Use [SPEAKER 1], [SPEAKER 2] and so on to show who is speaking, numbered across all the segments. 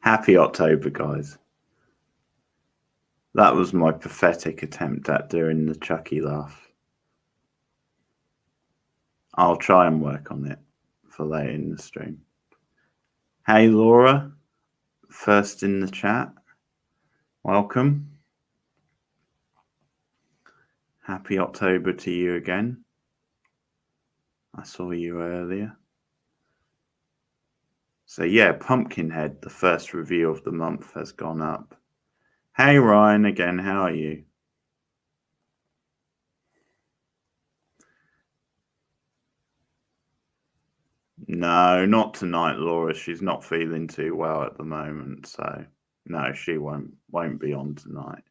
[SPEAKER 1] Happy October, guys. That was my pathetic attempt at doing the Chucky laugh. I'll try and work on it for later in the stream. Hey, Laura, first in the chat. Welcome. Happy October to you again. I saw you earlier. So yeah, Pumpkinhead, the first review of the month, has gone up. Hey Ryan again, how are you? No, not tonight, Laura. She's not feeling too well at the moment, so no, she won't be on tonight.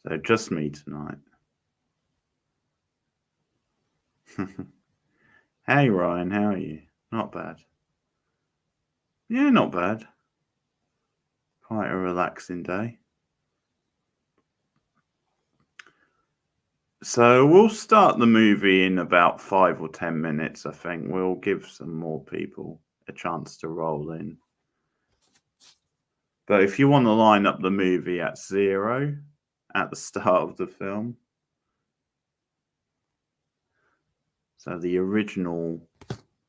[SPEAKER 1] So just me tonight. Hey Ryan, how are you? Not bad. Yeah, not bad. Quite a relaxing day. So we'll start the movie in about 5 or 10 minutes, I think. We'll give some more people a chance to roll in. But if you want to line up the movie at 0 at the start of the film, so the original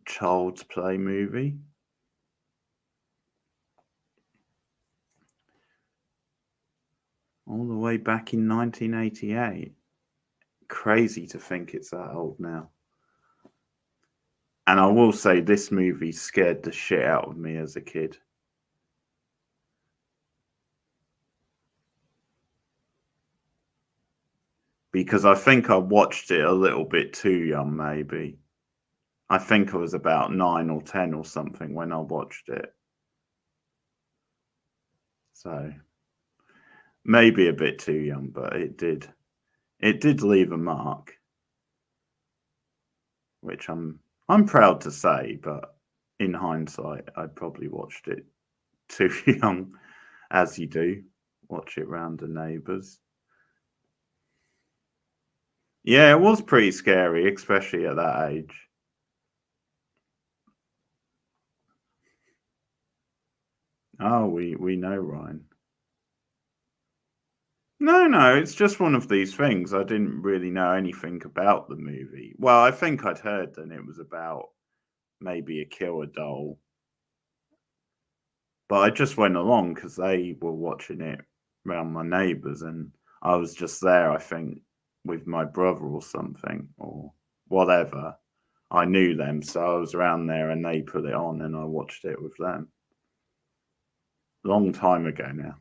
[SPEAKER 1] Child's Play movie, all the way back in 1988. Crazy to think it's that old now. And I will say this movie scared the shit out of me as a kid. Because I think I watched it a little bit too young, maybe. I think I was about 9 or 10 or something when I watched it. So maybe a bit too young, but it did leave a mark, which I'm proud to say, but in hindsight, I probably watched it too young, as you do. Watch it round the neighbours. Yeah, it was pretty scary, especially at that age. Oh, we know Ryan. No, it's just one of these things. I didn't really know anything about the movie. Well, I think I'd heard that it was about maybe a killer doll. But I just went along because they were watching it around my neighbours, and I was just there, I think, with my brother or something, or whatever. I knew them, so I was around there and they put it on and I watched it with them. Long time ago now.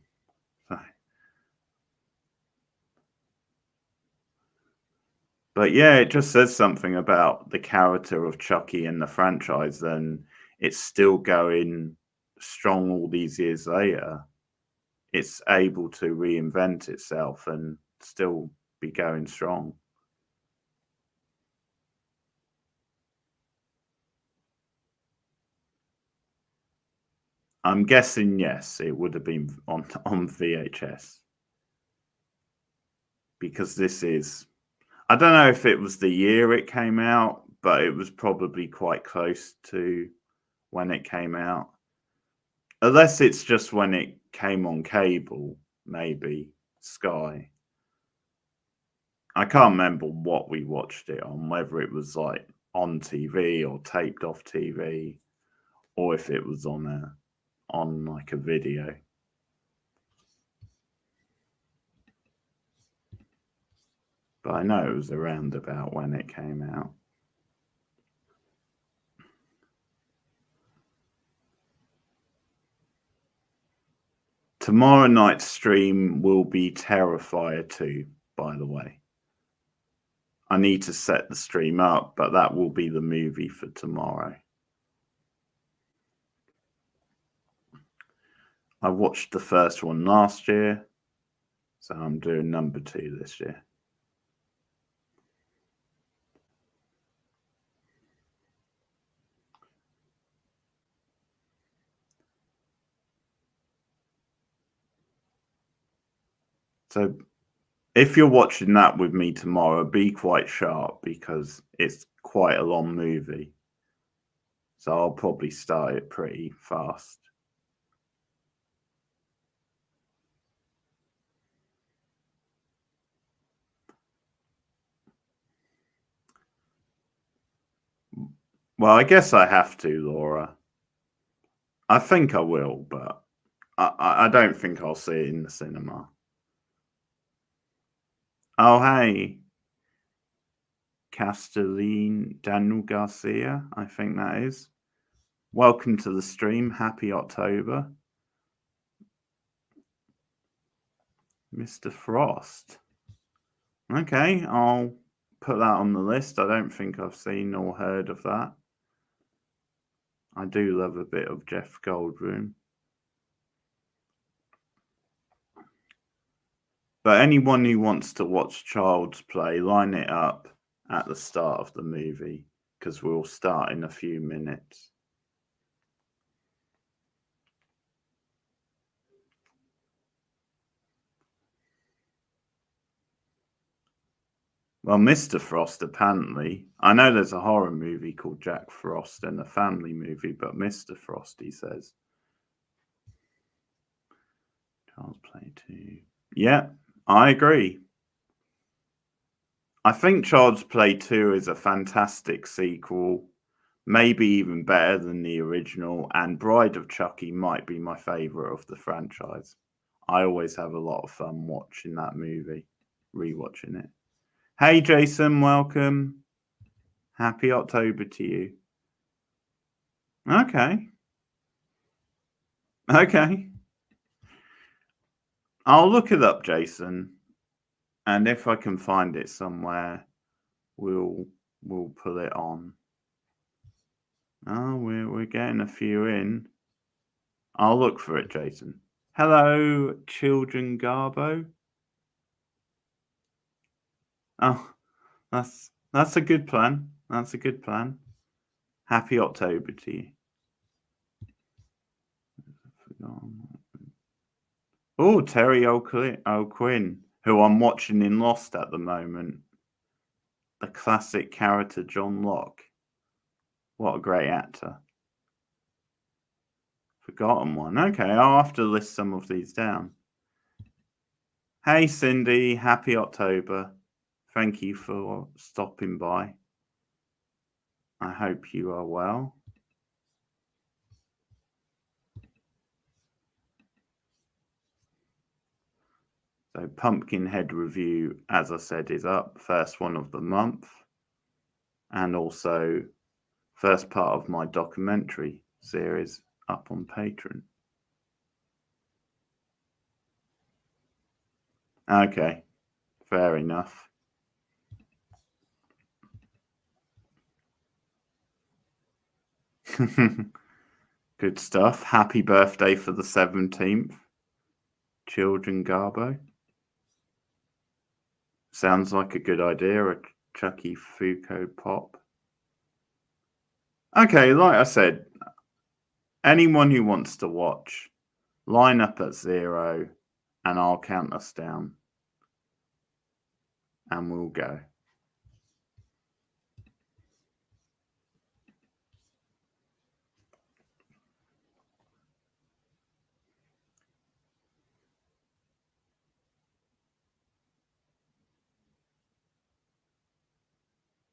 [SPEAKER 1] But yeah, it just says something about the character of Chucky and the franchise, and it's still going strong all these years later. It's able to reinvent itself and still be going strong. I'm guessing yes, it would have been on VHS. Because this is, I don't know if it was the year it came out, but it was probably quite close to when it came out. Unless it's just when it came on cable, maybe Sky. I can't remember what we watched it on, whether it was like on TV or taped off TV, or if it was on like a video. But I know it was around about when it came out. Tomorrow night's stream will be Terrifier 2, by the way. I need to set the stream up, but that will be the movie for tomorrow. I watched the first one last year, so I'm doing number 2 this year. So If you're watching that with me tomorrow, be quite sharp because it's quite a long movie. So I'll probably start it pretty fast. Well, I guess I have to, Laura. I think I will, but I don't think I'll see it in the cinema. Oh, hey, Castelline Daniel Garcia, I think that is. Welcome to the stream. Happy October. Mr. Frost. Okay, I'll put that on the list. I don't think I've seen or heard of that. I do love a bit of Jeff Goldblum. But anyone who wants to watch Child's Play, line it up at the start of the movie because we'll start in a few minutes. Well, Mr. Frost, apparently. I know there's a horror movie called Jack Frost and a family movie, but Mr. Frost, he says. Child's Play 2. Yeah, I agree. I think Child's Play 2 is a fantastic sequel, maybe even better than the original, and Bride of Chucky might be my favourite of the franchise. I always have a lot of fun watching that movie, rewatching it. Hey Jason, welcome. Happy October to you. Okay. Okay. I'll look it up, Jason, and if I can find it somewhere, we'll put it on. Oh, we're getting a few in. I'll look for it, Jason. Hello, Children Garbo. Oh, that's a good plan. That's a good plan. Happy October to you. Oh, Terry O'Quinn, who I'm watching in Lost at the moment. The classic character John Locke. What a great actor. Forgotten one. Okay, I'll have to list some of these down. Hey Cindy, happy October. Thank you for stopping by. I hope you are well. So Pumpkinhead review, as I said, is up. First one of the month. And also first part of my documentary series up on Patreon. Okay, fair enough. Good stuff. Happy birthday for the 17th. Children Garbo. Sounds like a good idea, a Chucky Fuko pop. Okay, like I said, anyone who wants to watch, line up at 0 and I'll count us down. And we'll go.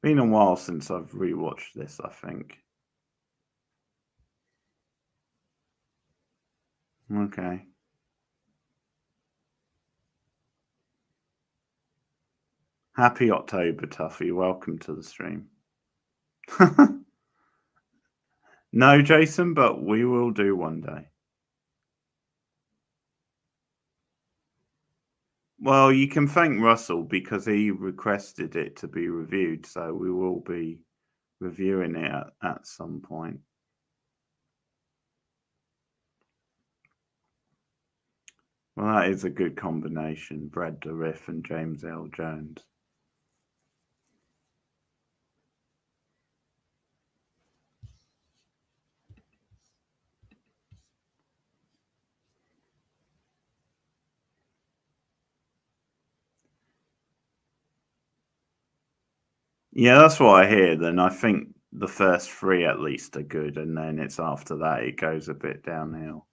[SPEAKER 1] Been a while since I've rewatched this, I think. Okay. Happy October, Tuffy. Welcome to the stream. No, Jason, but we will do one day. Well, you can thank Russell because he requested it to be reviewed, so we will be reviewing it at some point. Well, that is a good combination, Brad Dourif and James L. Jones. Yeah, that's what I hear. Then I think the first three at least are good, and then it's after that it goes a bit downhill.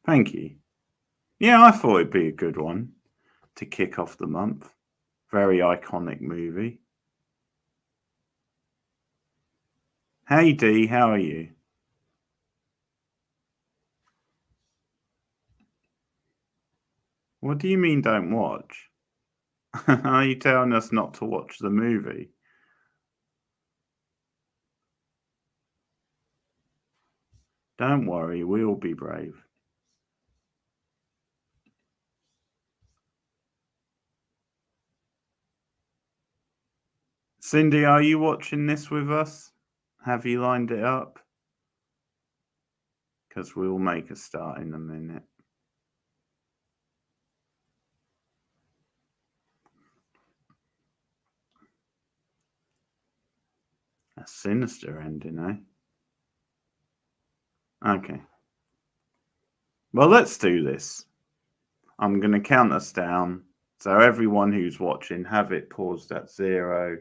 [SPEAKER 1] Thank you. Yeah, I thought it'd be a good one to kick off the month. Very iconic movie. Hey D, how are you? What do you mean don't watch? Are you telling us not to watch the movie? Don't worry, we'll be brave. Cindy, are you watching this with us? Have you lined it up? Because we'll make a start in a minute. A sinister ending, eh? Okay. Well, let's do this. I'm going to count us down. So, everyone who's watching, have it paused at 0.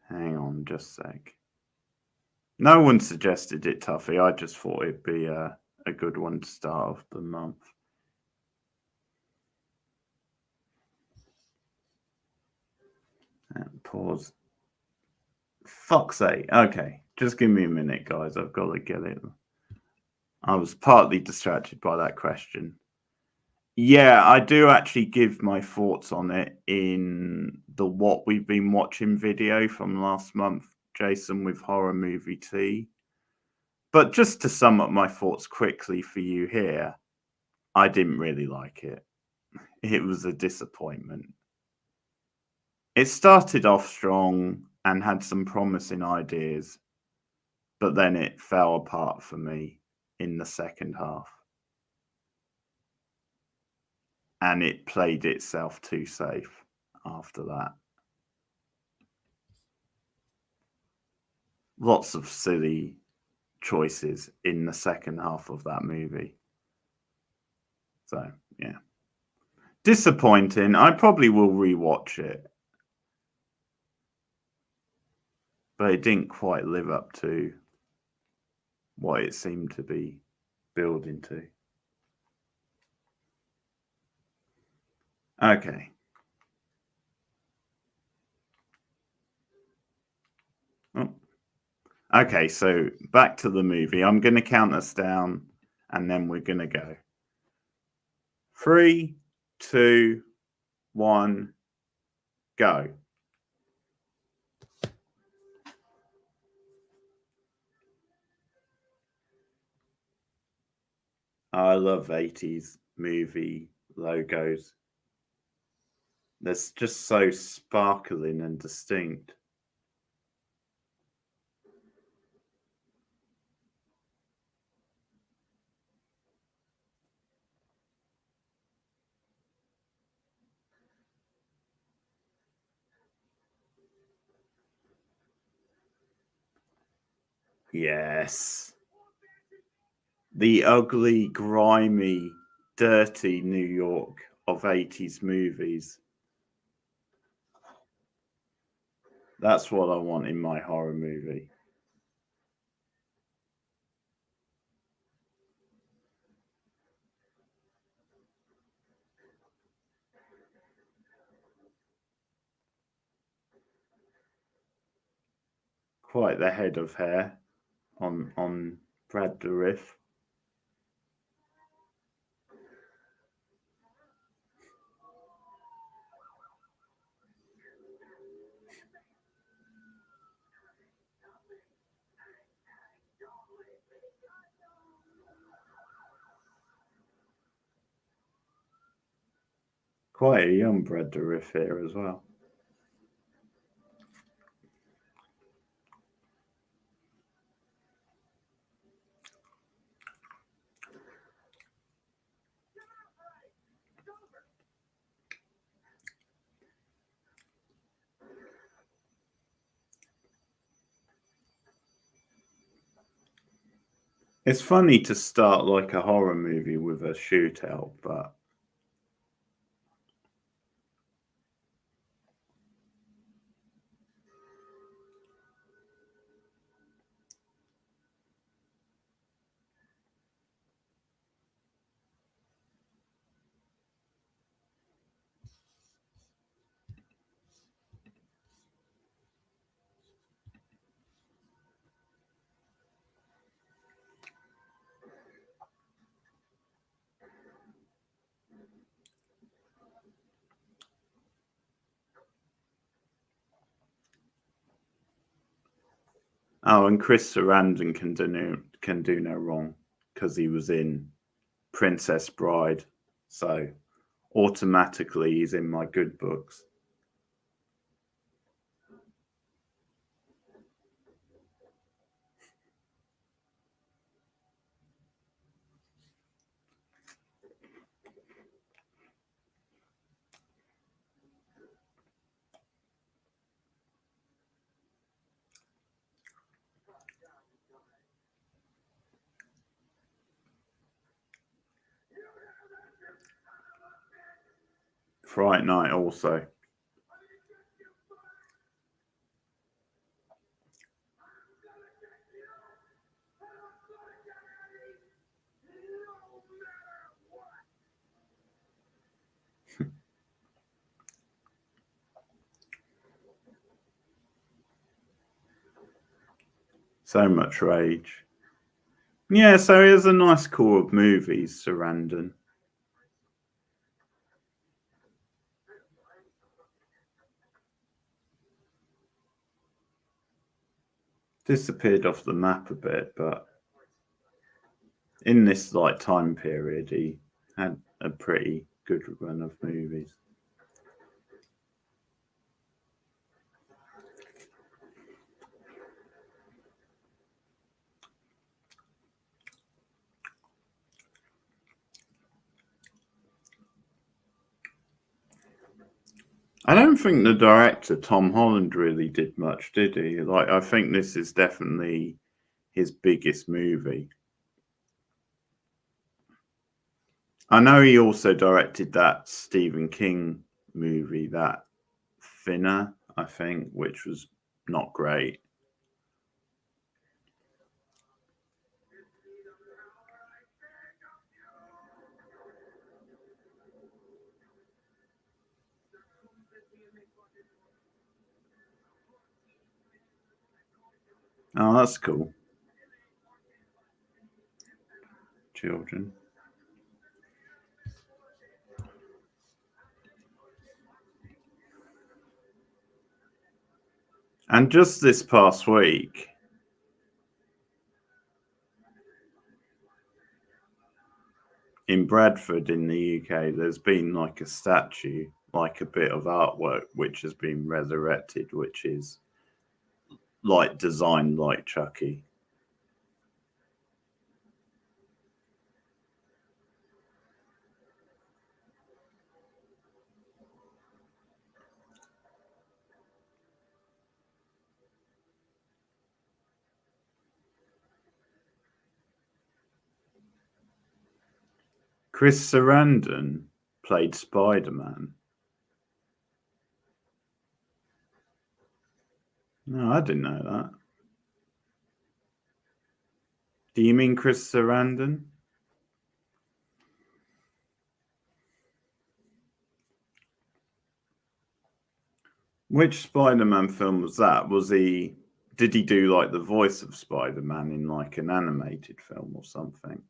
[SPEAKER 1] Hang on just a sec. No one suggested it, Tuffy. I just thought it'd be a good one to start off the month. And pause. Fuck's sake. Okay. Just give me a minute, guys. I've got to get it. I was partly distracted by that question. Yeah, I do actually give my thoughts on it in the What We've Been Watching video from last month, Jason with Horror Movie Tea. But just to sum up my thoughts quickly for you here, I didn't really like it. It was a disappointment. It started off strong and had some promising ideas, but then it fell apart for me in the second half. And it played itself too safe after that. Lots of silly choices in the second half of that movie. So, yeah. Disappointing. I probably will rewatch it. But it didn't quite live up to what it seemed to be building to. Okay. Oh. Okay, so back to the movie. I'm going to count us down and then we're going to go. 3, 2, 1, go. I love 80s movie logos. They're just so sparkling and distinct. Yes. The ugly, grimy, dirty New York of 80s movies. That's what I want in my horror movie. Quite the head of hair on Brad Dourif. Quite a young Brad Dourif here as well. It's funny to start like a horror movie with a shootout, but oh, and Chris Sarandon can do no wrong because he was in Princess Bride, so automatically he's in my good books. Fright Night also. So much rage. Yeah, so he has a nice core of movies, Sarandon. Disappeared off the map a bit, but in this like time period, he had a pretty good run of movies. I don't think the director Tom Holland really did much, did he? Like, I think this is definitely his biggest movie. I know he also directed that Stephen King movie, that Thinner, I think, which was not great. Oh, that's cool. Children. And just this past week, in Bradford in the UK, there's been like a statue, like a bit of artwork, which has been resurrected, which is like designed like Chucky. Chris Sarandon played Spider-Man. No, I didn't know that. Do you mean Chris Sarandon? Which Spider-Man film was that? Was he? Did he do like the voice of Spider-Man in like an animated film or something?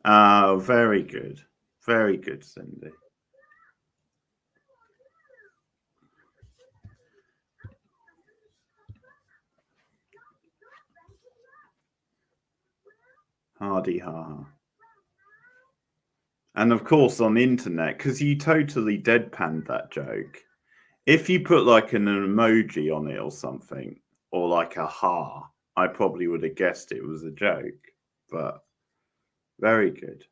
[SPEAKER 1] Oh, very good, Cindy. Hardy ha. And of course, on the internet, because you totally deadpanned that joke. If you put like an emoji on it or something, or like a ha, I probably would have guessed it was a joke. But very good.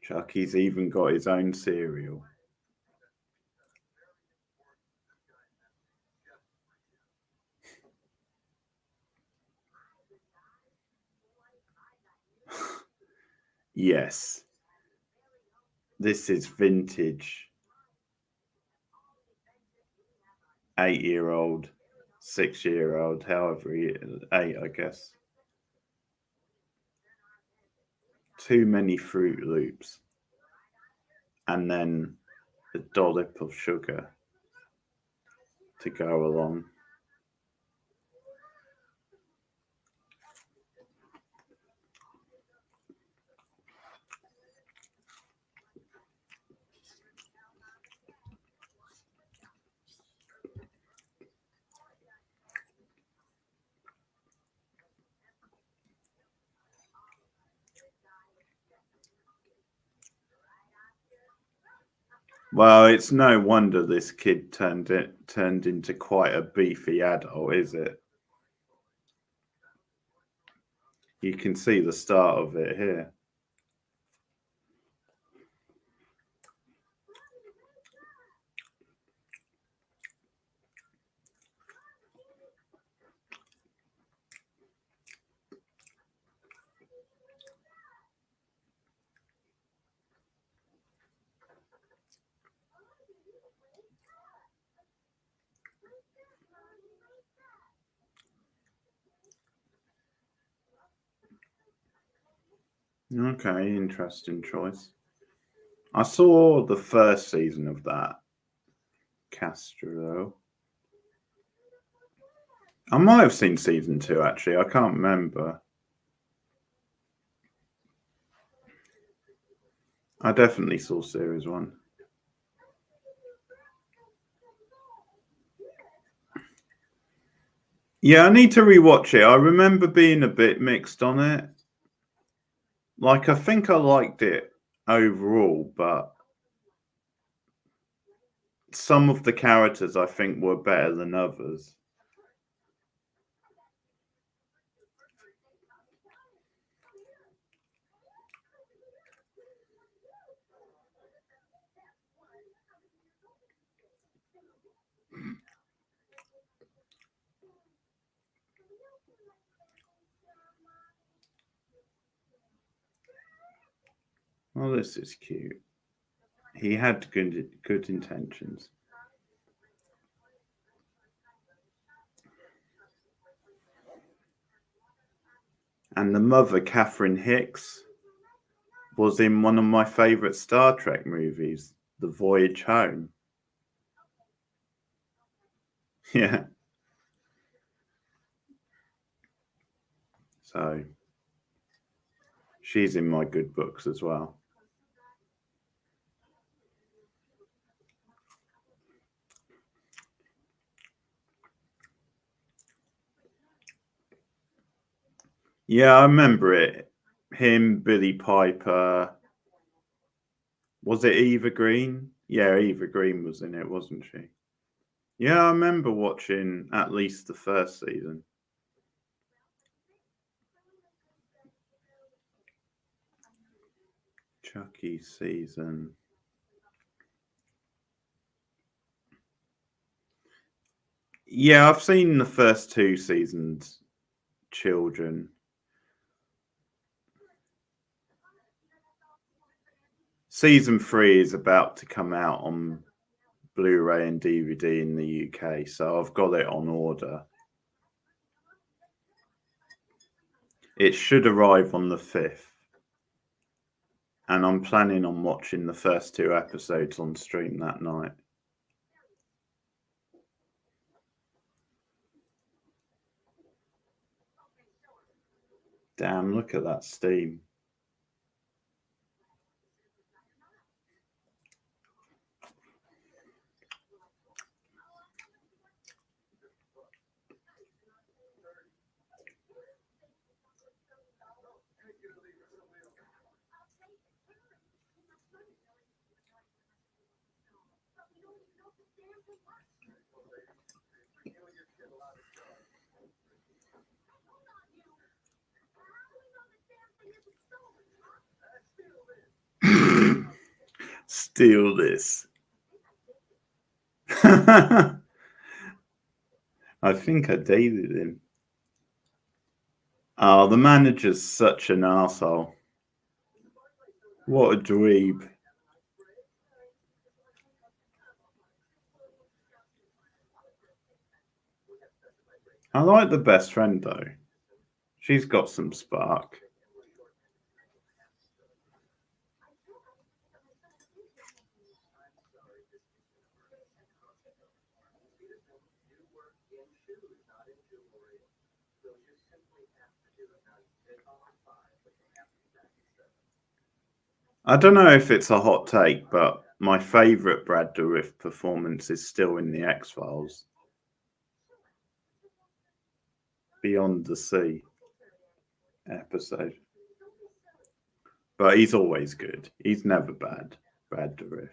[SPEAKER 1] Chucky's even got his own cereal. Yes. This is vintage 8-year-old, 6-year-old, however he is, 8, I guess. Too many Fruit Loops. And then a dollop of sugar to go along. Well, it's no wonder this kid turned into quite a beefy adult, is it? You can see the start of it here. Okay, interesting choice. I saw the first season of that Castro. I might have seen season 2 actually. I can't remember. I definitely saw series 1. Yeah, I need to rewatch it. I remember being a bit mixed on it. Like, I think I liked it overall, but some of the characters I think were better than others. Oh, this is cute. He had good intentions. And the mother, Catherine Hicks, was in one of my favourite Star Trek movies, The Voyage Home. Yeah. So she's in my good books as well. Yeah, I remember it. Him, Billy Piper. Was it Eva Green? Yeah, Eva Green was in it, wasn't she? Yeah, I remember watching at least the first season. Chucky season. Yeah, I've seen the first 2 seasons. Children. Season 3 is about to come out on Blu-ray and DVD in the UK, so I've got it on order. It should arrive on the 5th. And I'm planning on watching the first 2 episodes on stream that night. Damn, look at that steam. Steal this. I think I dated him. Oh, the manager's such an arsehole. What a dweeb. I like the best friend though. She's got some spark. I don't know if it's a hot take, but my favourite Brad Dourif performance is still in the X-Files. Beyond the Sea episode. But he's always good. He's never bad, Brad Dourif.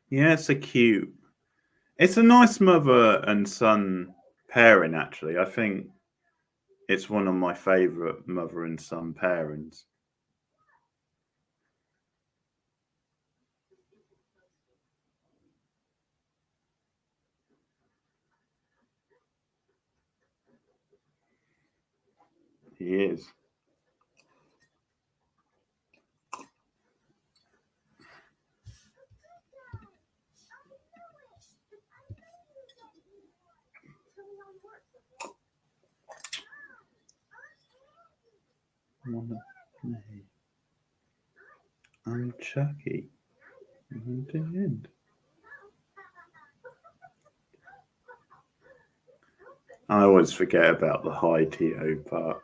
[SPEAKER 1] Yeah, it's a nice mother and son pairing, actually. I think it's one of my favourite mother and son pairings. He is. I'm Chucky. The end. I always forget about the high TO part.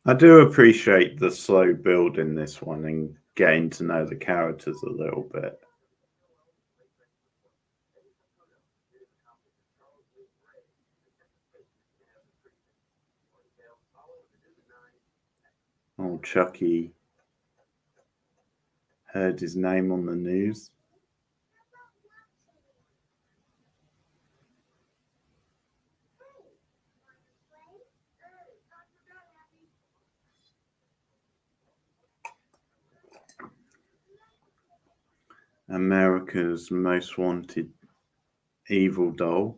[SPEAKER 1] I do appreciate the slow build in this one and getting to know the characters a little bit. Oh, Chucky heard his name on the news. America's Most Wanted evil doll.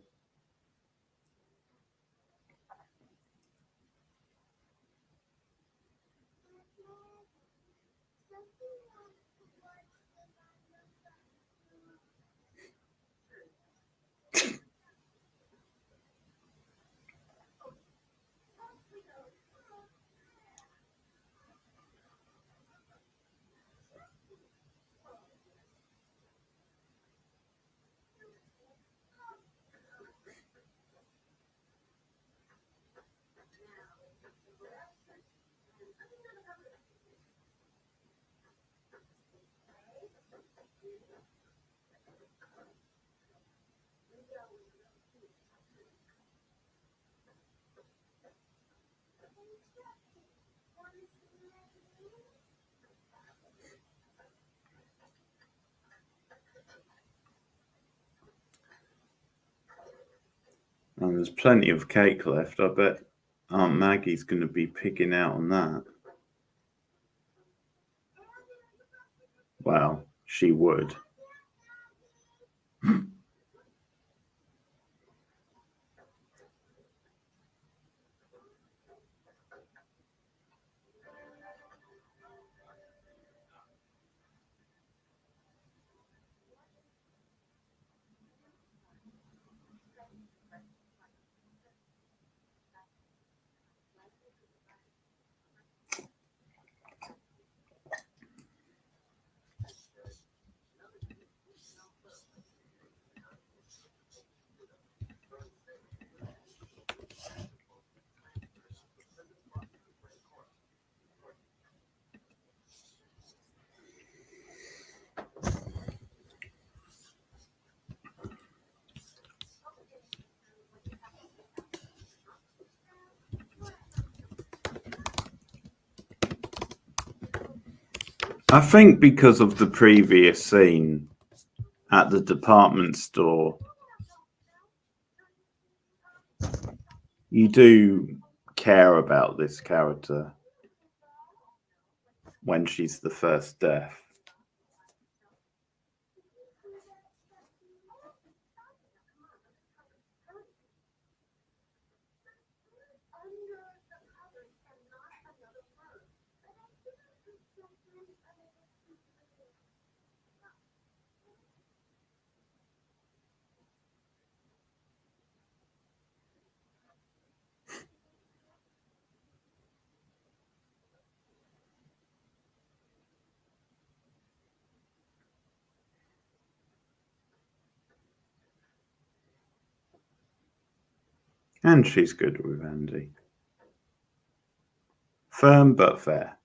[SPEAKER 1] And there's plenty of cake left. I bet Aunt Maggie's going to be picking out on that. Well, she would. I think because of the previous scene at the department store, you do care about this character when she's the first death. And she's good with Andy. Firm but fair.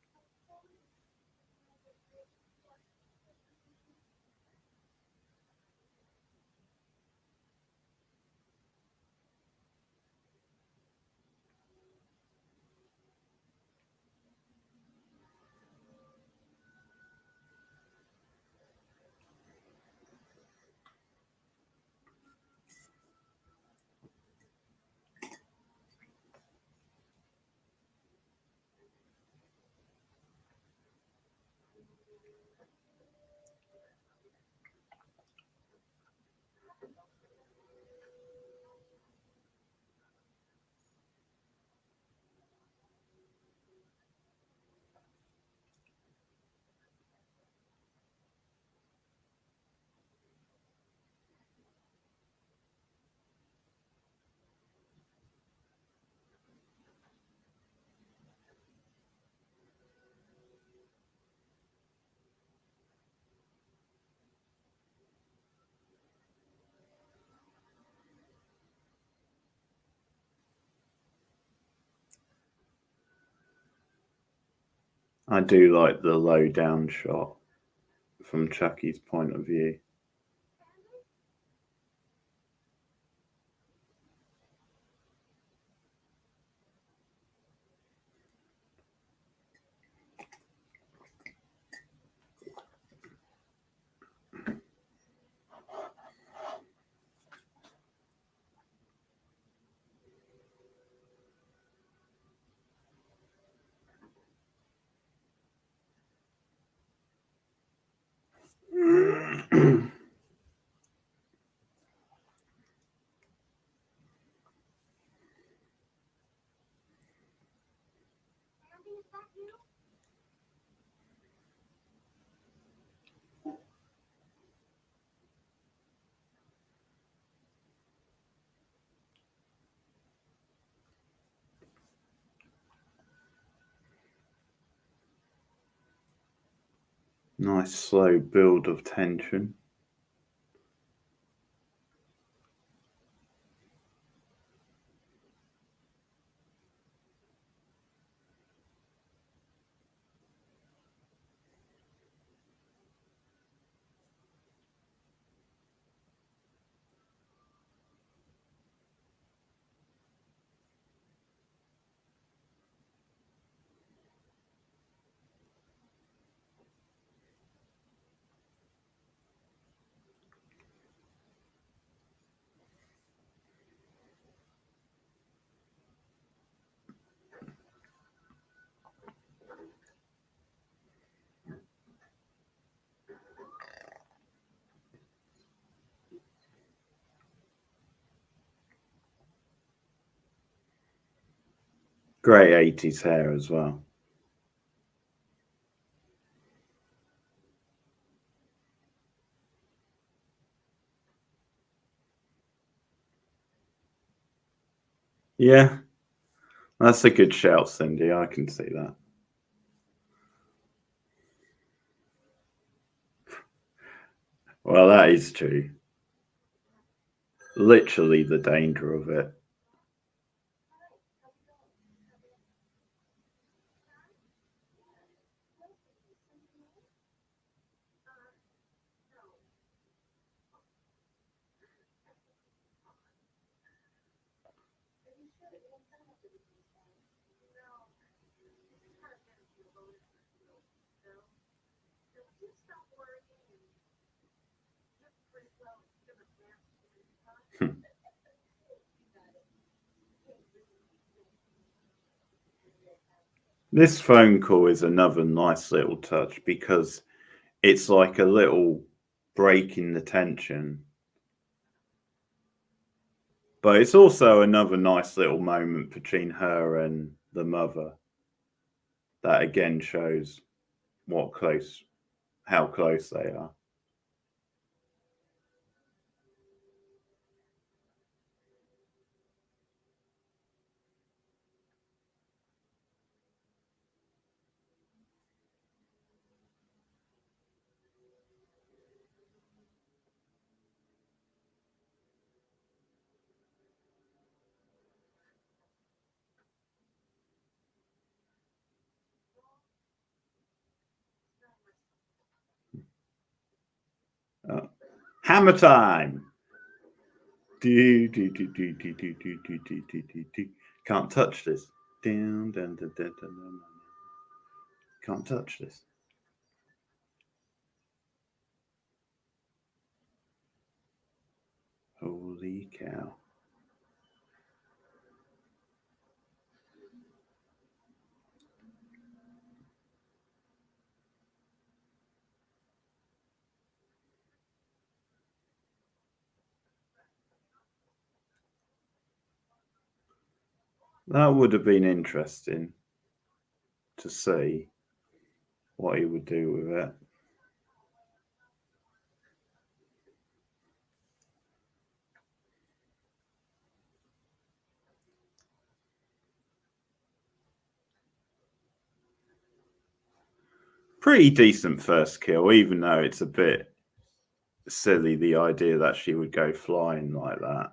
[SPEAKER 1] I do like the low down shot from Chucky's point of view. Nice slow build of tension. Great 80s hair as well. Yeah, that's a good shout, Cindy. I can see that. Well, that is true. Literally the danger of it. This phone call is another nice little touch because it's like a little break in the tension. But it's also another nice little moment between her and the mother that again shows how close they are. Uh, Hammer time! Do, do, do, do, do, do, do, do, do, do, do, do. Can't touch this. Down, down, down, down, down, down. Can't touch this. Holy cow. That would have been interesting to see what he would do with it. Pretty decent first kill, even though it's a bit silly the idea that she would go flying like that.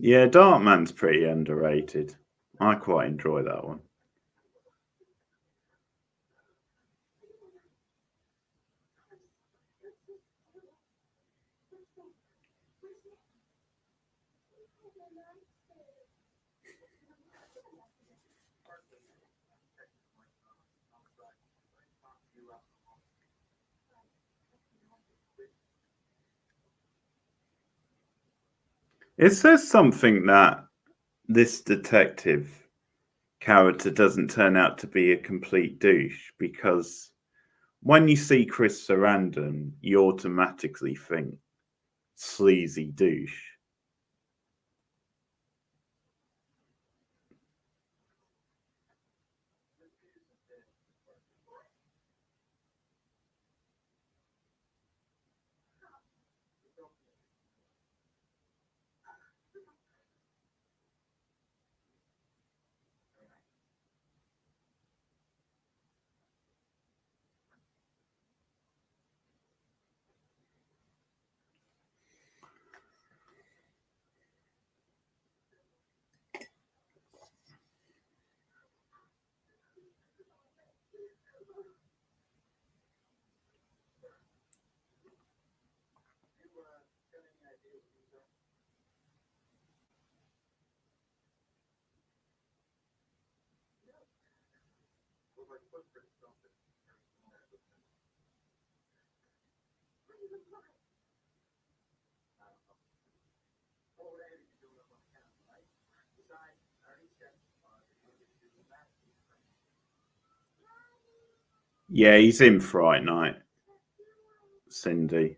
[SPEAKER 1] Yeah, Darkman's pretty underrated. I quite enjoy that one. It says something that this detective character doesn't turn out to be a complete douche because when you see Chris Sarandon, you automatically think sleazy douche. Yeah, he's in Fright Night, Cindy.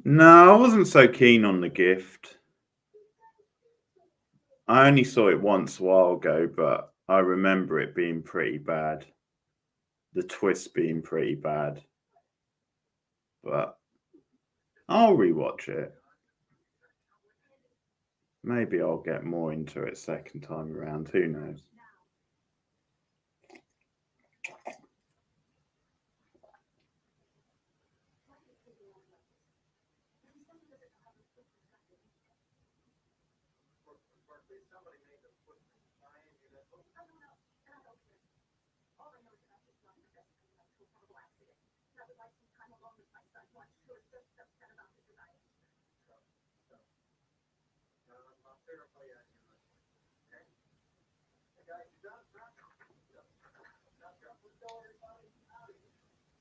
[SPEAKER 1] No, I wasn't so keen on The Gift. I only saw it once a while ago, but I remember it being pretty bad. The twist being pretty bad. But I'll rewatch it. Maybe I'll get more into it second time around. Who knows?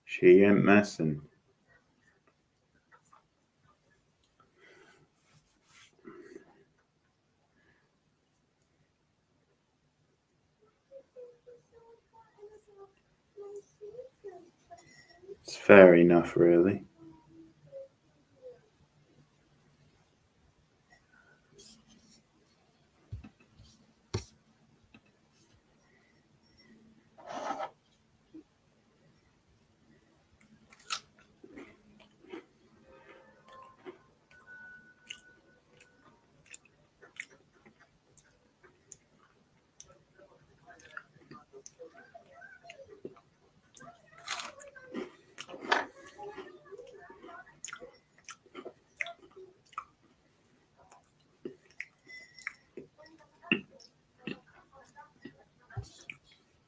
[SPEAKER 1] She ain't messing. It's fair enough, really.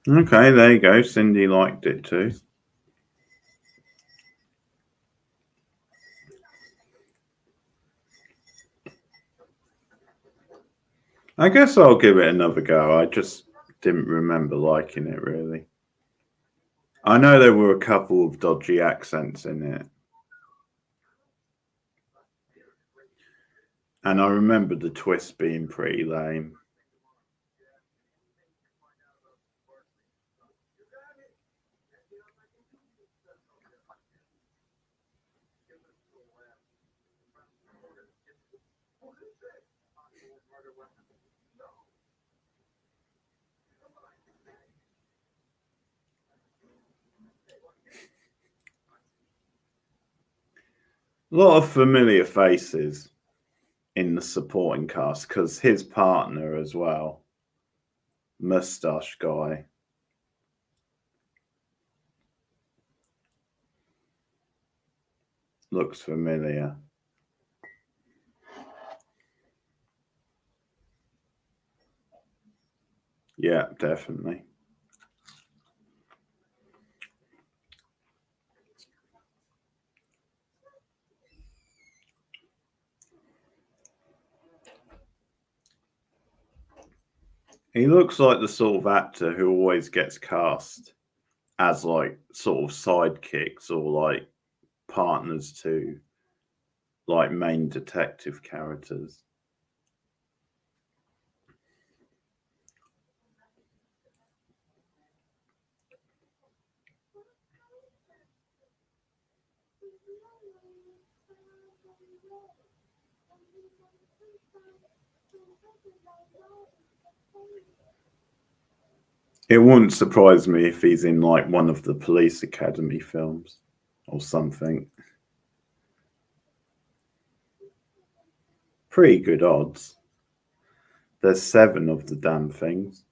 [SPEAKER 1] Okay, there you go. Cindy liked it too. I guess I'll give it another go. I just didn't remember liking it really. I know there were a couple of dodgy accents in it. And I remember the twist being pretty lame. A lot of familiar faces in the supporting cast because his partner as well, mustache guy, looks familiar. Yeah, definitely. He looks like the sort of actor who always gets cast as like sort of sidekicks or like partners to like main detective characters. It wouldn't surprise me if he's in like one of the Police Academy films or something. Pretty good odds. There's 7 of the damn things.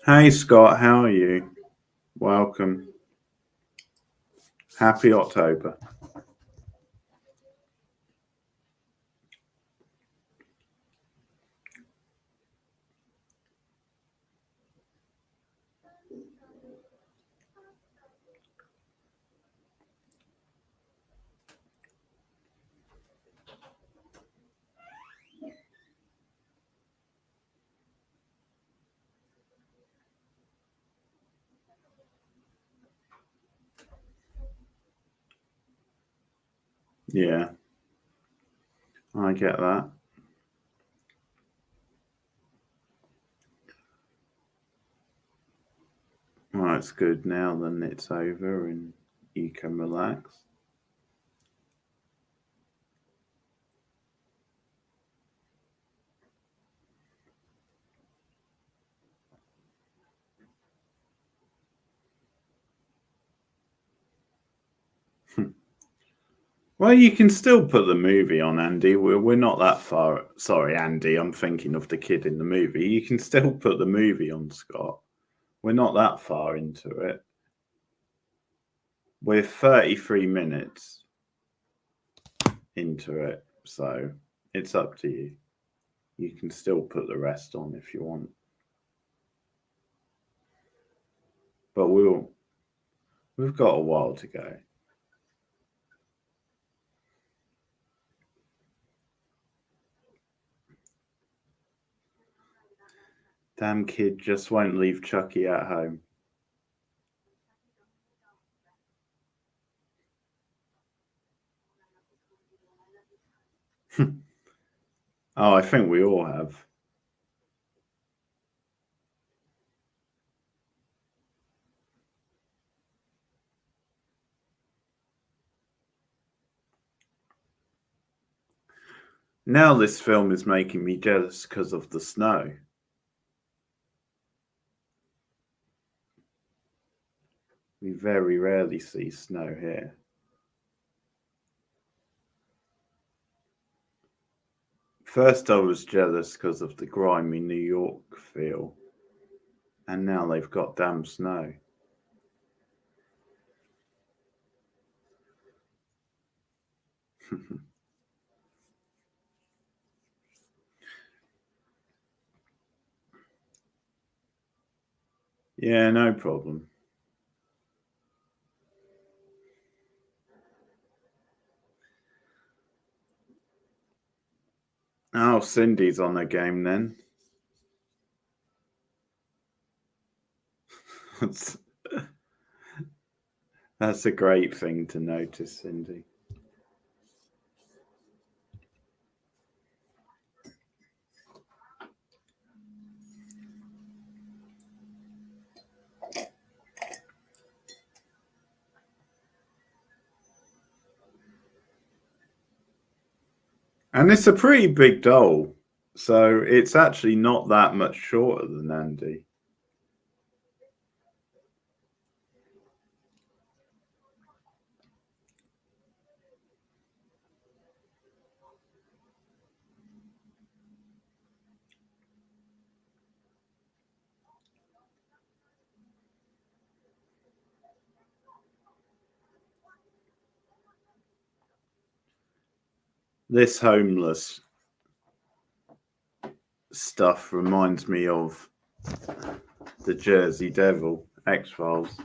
[SPEAKER 1] Hey Scott, how are you? Welcome. Happy October. Yeah, I get that. Well, it's good now, then it's over and you can relax. Well, you can still put the movie on, Andy. We're not that far. Sorry, Andy. I'm thinking of the kid in the movie. You can still put the movie on, Scott. We're not that far into it. We're 33 minutes into it, so it's up to you. You can still put the rest on if you want. But we've got a while to go. Damn kid just won't leave Chucky at home. Oh, I think we all have. Now this film is making me jealous because of the snow. We very rarely see snow here. First, I was jealous because of the grimy New York feel, and now they've got damn snow. Yeah, no problem. Oh, Cindy's on the game then. That's a great thing to notice, Cindy. And it's a pretty big doll, so it's actually not that much shorter than Andy. This homeless stuff reminds me of the Jersey Devil X-Files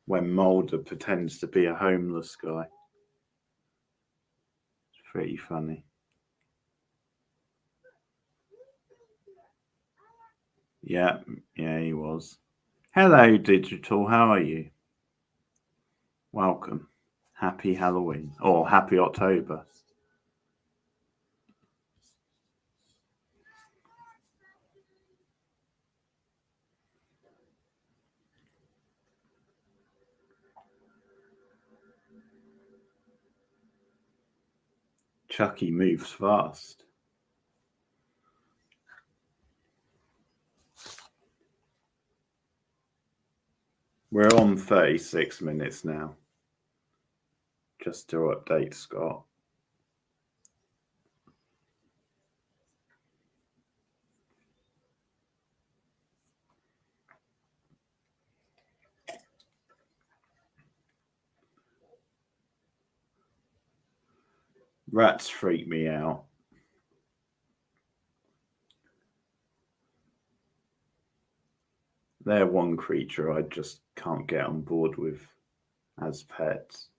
[SPEAKER 1] when Mulder pretends to be a homeless guy. It's pretty funny. Yeah, yeah, he was. Hello, Digital. How are you? Welcome. Happy Halloween or Happy October. Chucky moves fast. We're on 36 minutes now. Just to update Scott. Rats freak me out. They're one creature I just can't get on board with as pets.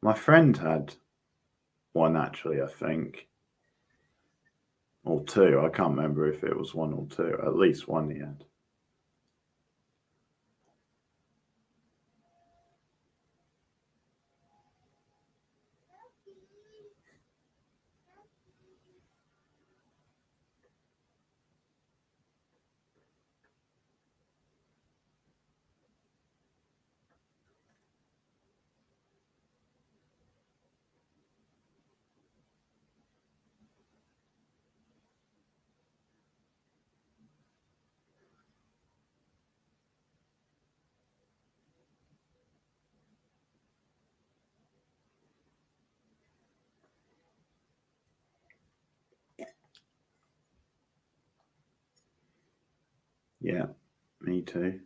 [SPEAKER 1] My friend had one actually, I think. Or two. I can't remember if it was one or two. At least one he had. Yeah, me too.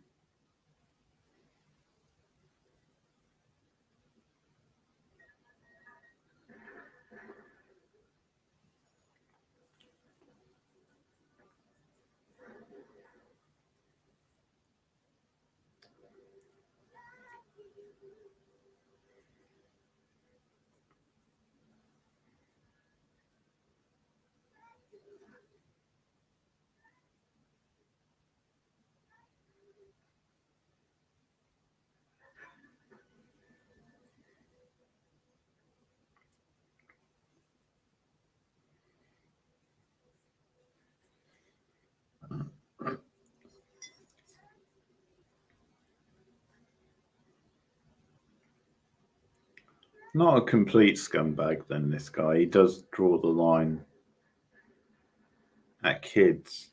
[SPEAKER 1] Not a complete scumbag, then, this guy. He does draw the line at kids.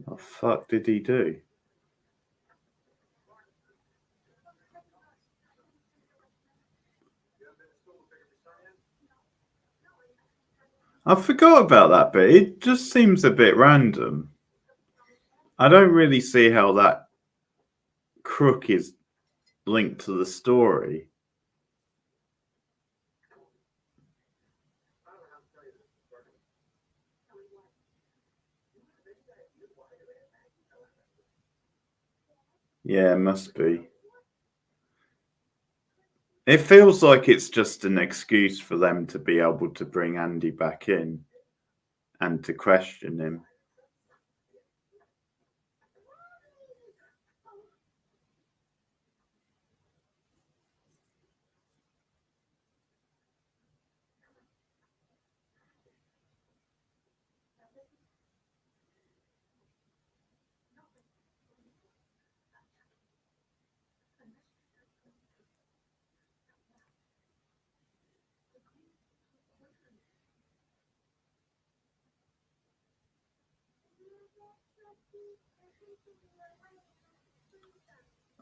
[SPEAKER 1] What the fuck did he do? I forgot about that bit. It just seems a bit random. I don't really see how that crook is linked to the story. Yeah, it must be. It feels like it's just an excuse for them to be able to bring Andy back in and to question him.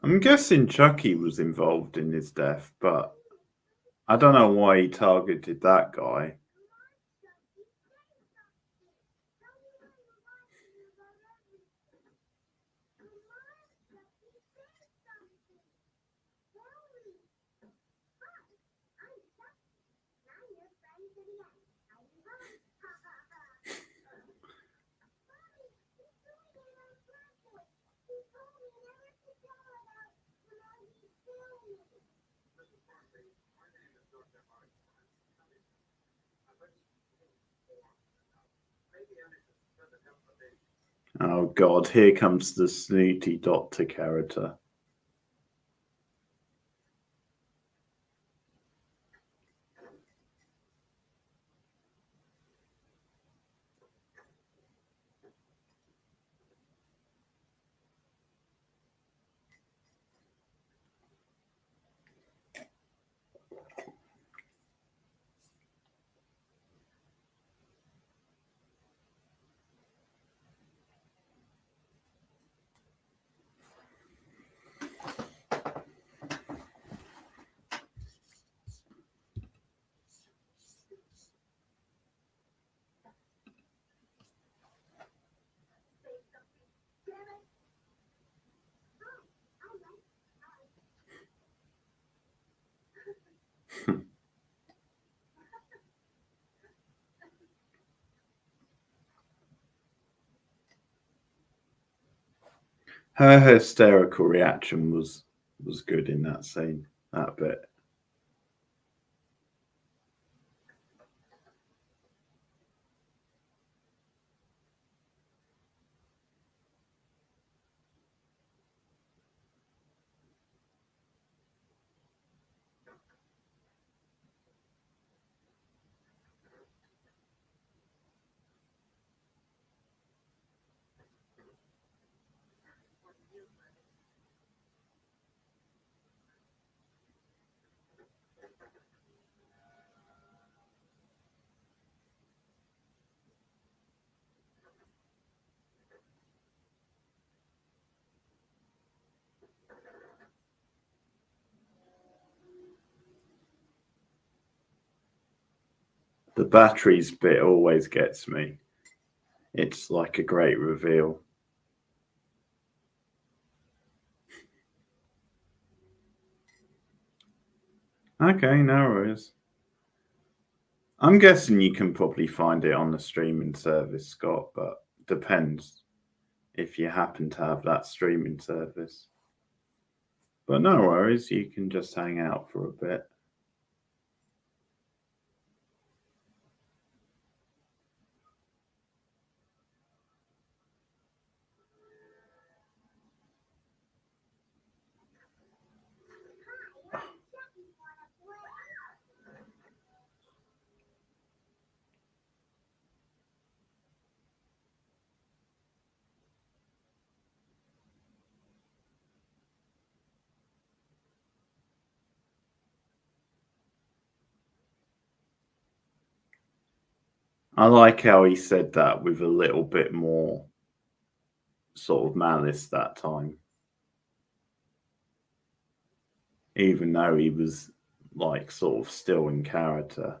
[SPEAKER 1] I'm guessing Chucky was involved in his death, but I don't know why he targeted that guy. Oh god, here comes the snooty doctor character. Her hysterical reaction was good in that scene, that bit. The batteries bit always gets me. It's like a great reveal. Okay, no worries. I'm guessing you can probably find it on the streaming service, Scott, but depends if you happen to have that streaming service. But no worries, you can just hang out for a bit. I like how he said that with a little bit more sort of malice that time. Even though he was like sort of still in character.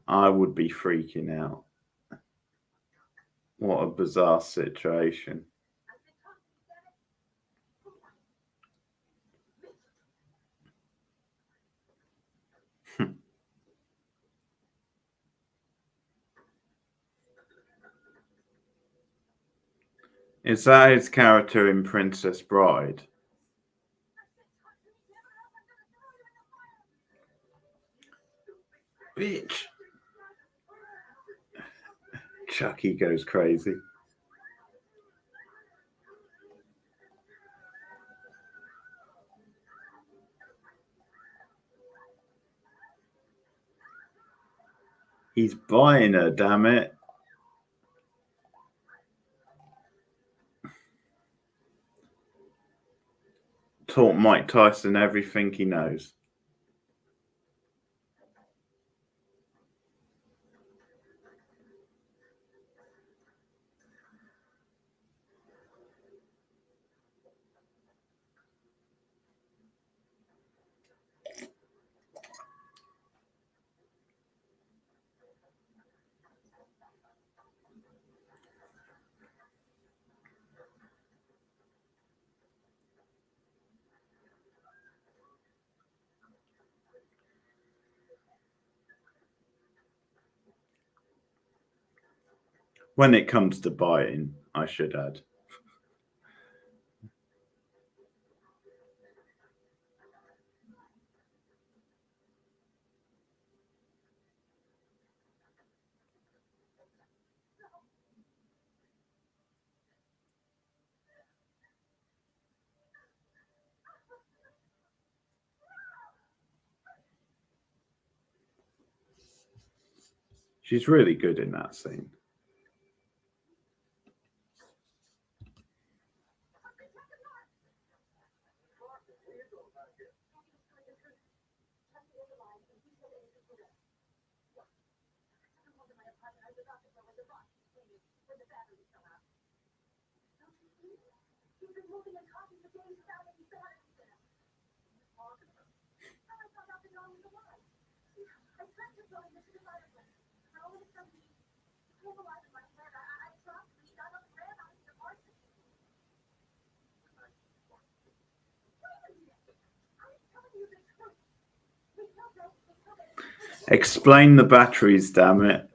[SPEAKER 1] I would be freaking out. What a bizarre situation. Is that his character in Princess Bride? Bitch. Chucky goes crazy. He's buying her, damn it. Taught Mike Tyson everything he knows. When it comes to buying, I should add. She's really good in that scene. Explain the batteries, damn it.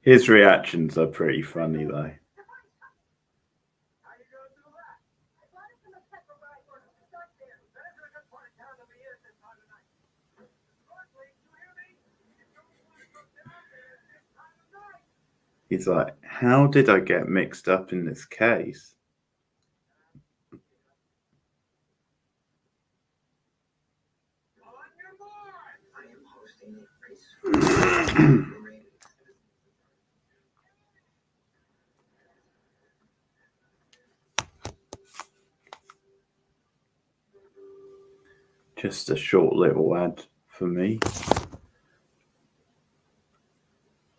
[SPEAKER 1] His reactions are pretty funny, though. He's like, how did I get mixed up in this case? Just a short little ad for me,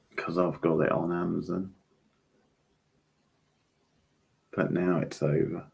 [SPEAKER 1] because I've got it on Amazon. But now it's over.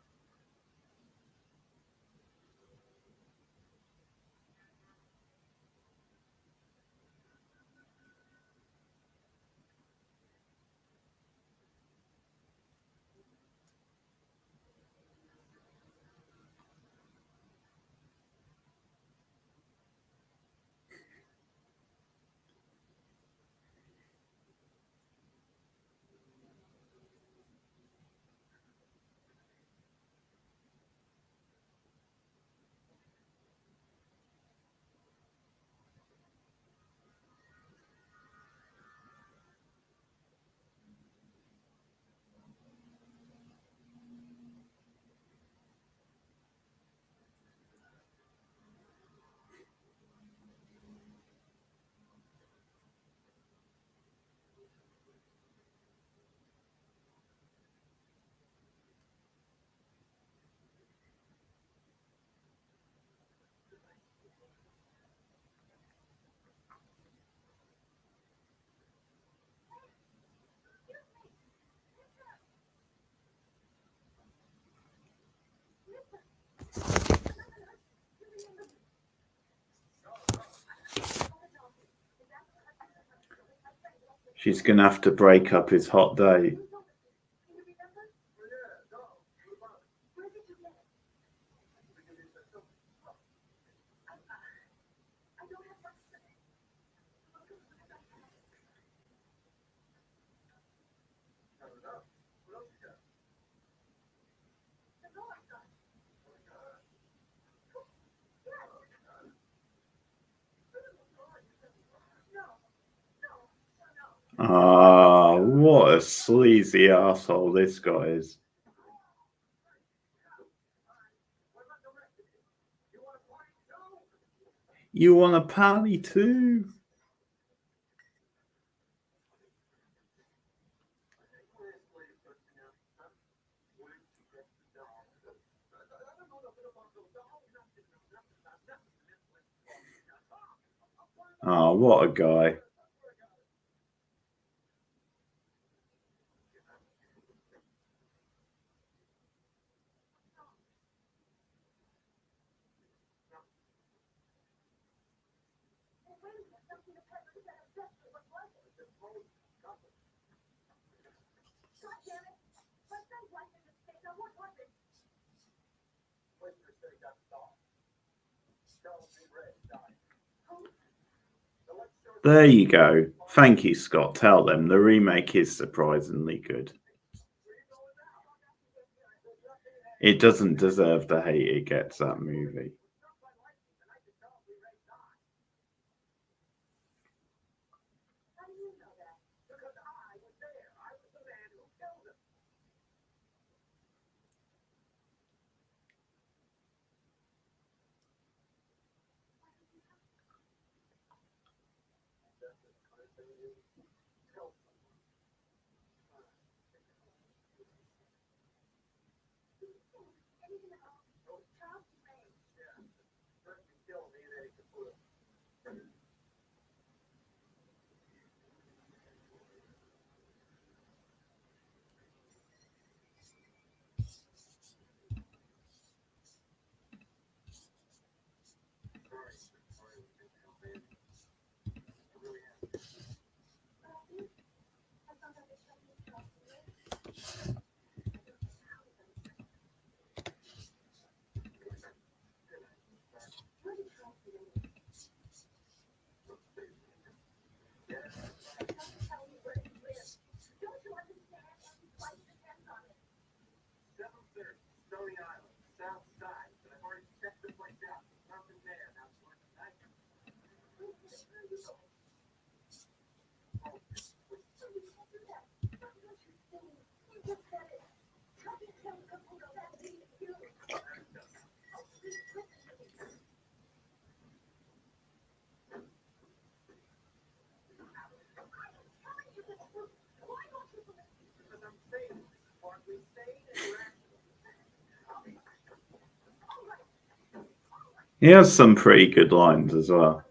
[SPEAKER 1] She's going to have to break up his hot date. Ah, what a sleazy asshole this guy is. You want a party too? Oh, what a guy. There you go. Thank you, Scott. Tell them the remake is surprisingly good. It doesn't deserve the hate it gets, that movie. He has some pretty good lines as well.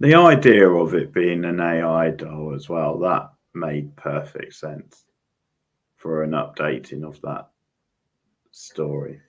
[SPEAKER 1] The idea of it being an AI doll as well, that made perfect sense for an updating of that story.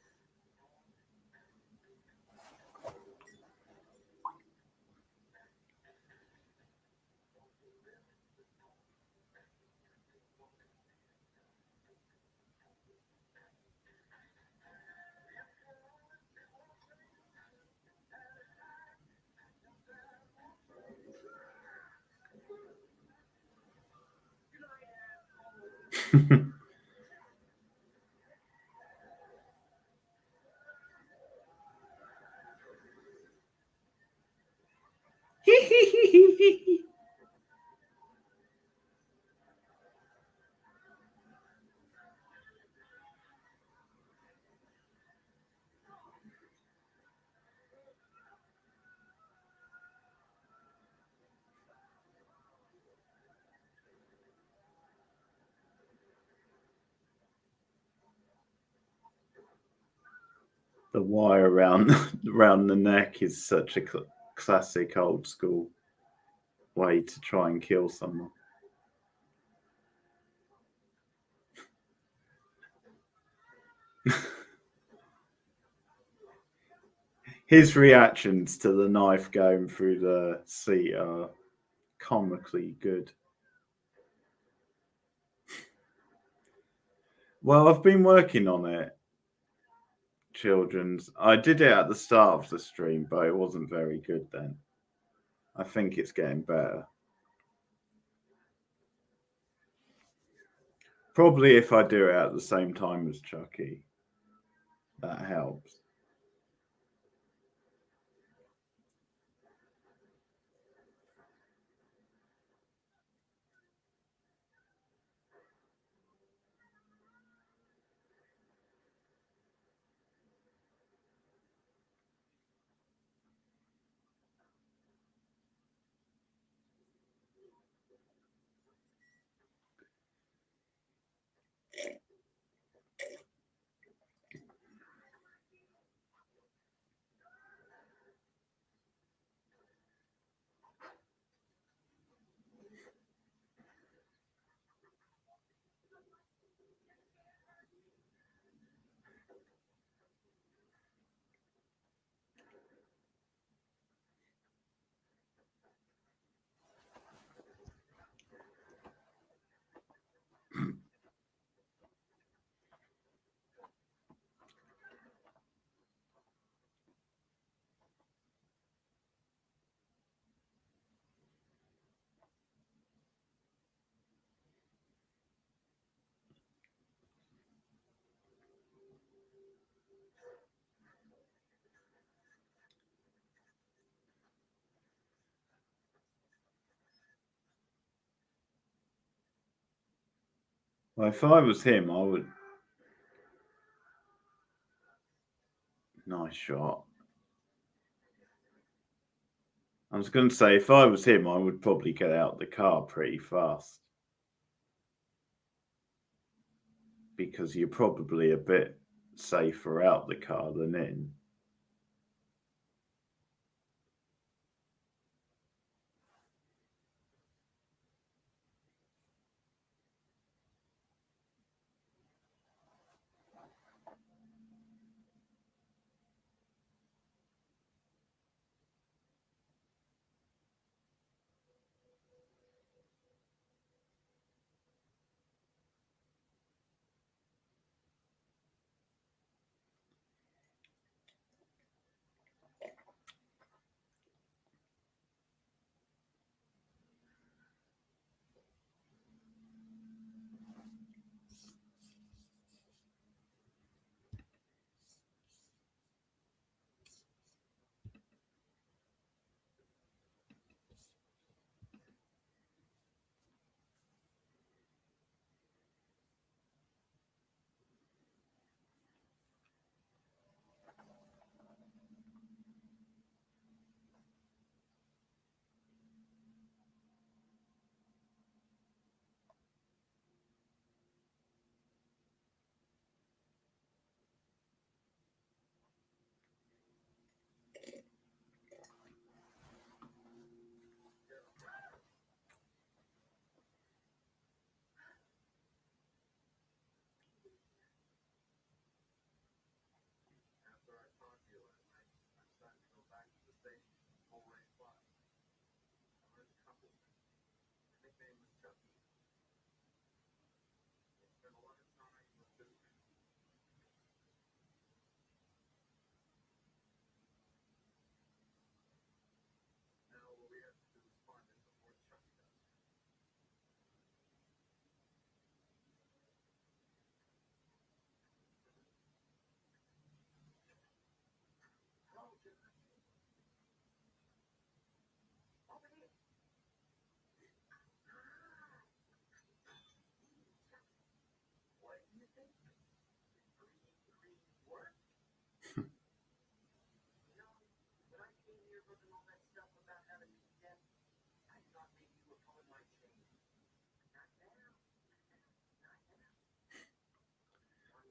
[SPEAKER 1] The wire around the neck is such a classic old school way to try and kill someone. His reactions to the knife going through the seat are comically good. Well, I've been working on it, children's. I did it at the start of the stream, but it wasn't very good then. I think it's getting better. Probably if I do it at the same time as Chucky, that helps. Well, if I was him, I would. Nice shot. I was going to say, if I was him, I would probably get out the car pretty fast because you're probably a bit safer out the car than in.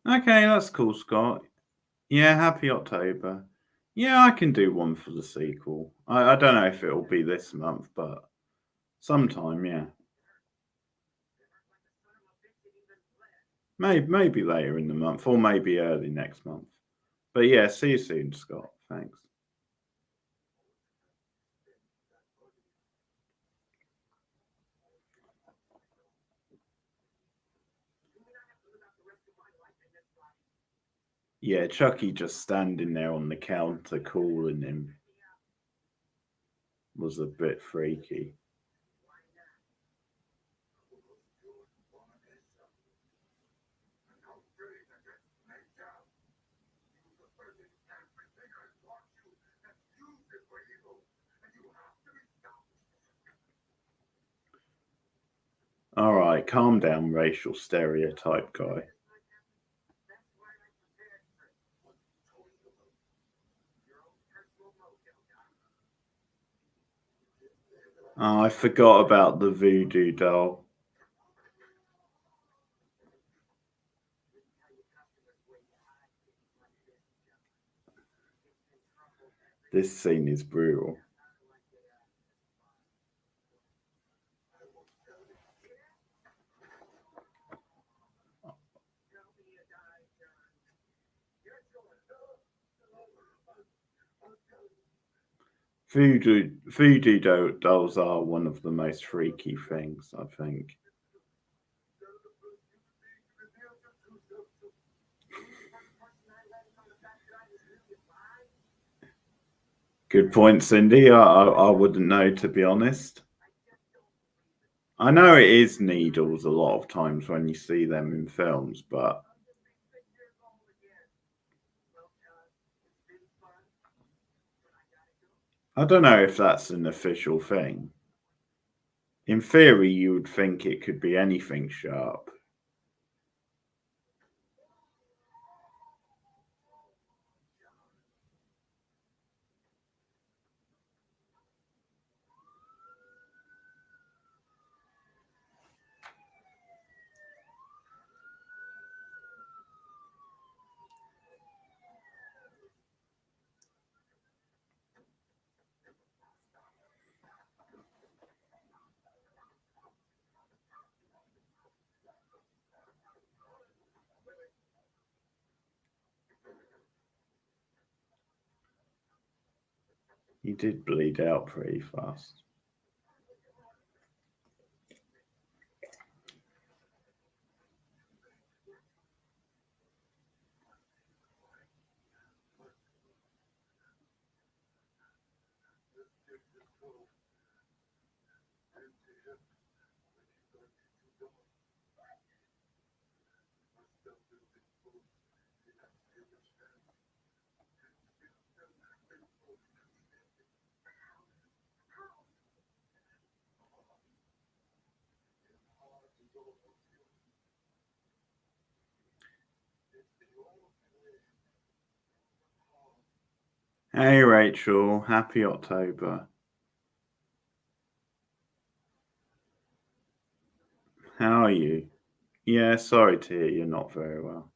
[SPEAKER 1] Okay, that's cool, Scott. Yeah, happy October. Yeah, I can do one for the sequel. I don't know if it'll be this month, but sometime, yeah. Maybe later in the month, or maybe early next month. But yeah, see you soon, Scott. Thanks. Yeah, Chucky just standing there on the counter calling him was a bit freaky. All right, calm down, racial stereotype guy. Oh, I forgot about the voodoo doll. This scene is brutal. Dolls are one of the most freaky things, I think. Good point, Cindy. I wouldn't know, to be honest. I know it is needles a lot of times when you see them in films, but I don't know if that's an official thing. In theory, you would think it could be anything sharp. He did bleed out pretty fast. Hey, Rachel. Happy October. How are you? Yeah, sorry to hear you're not very well.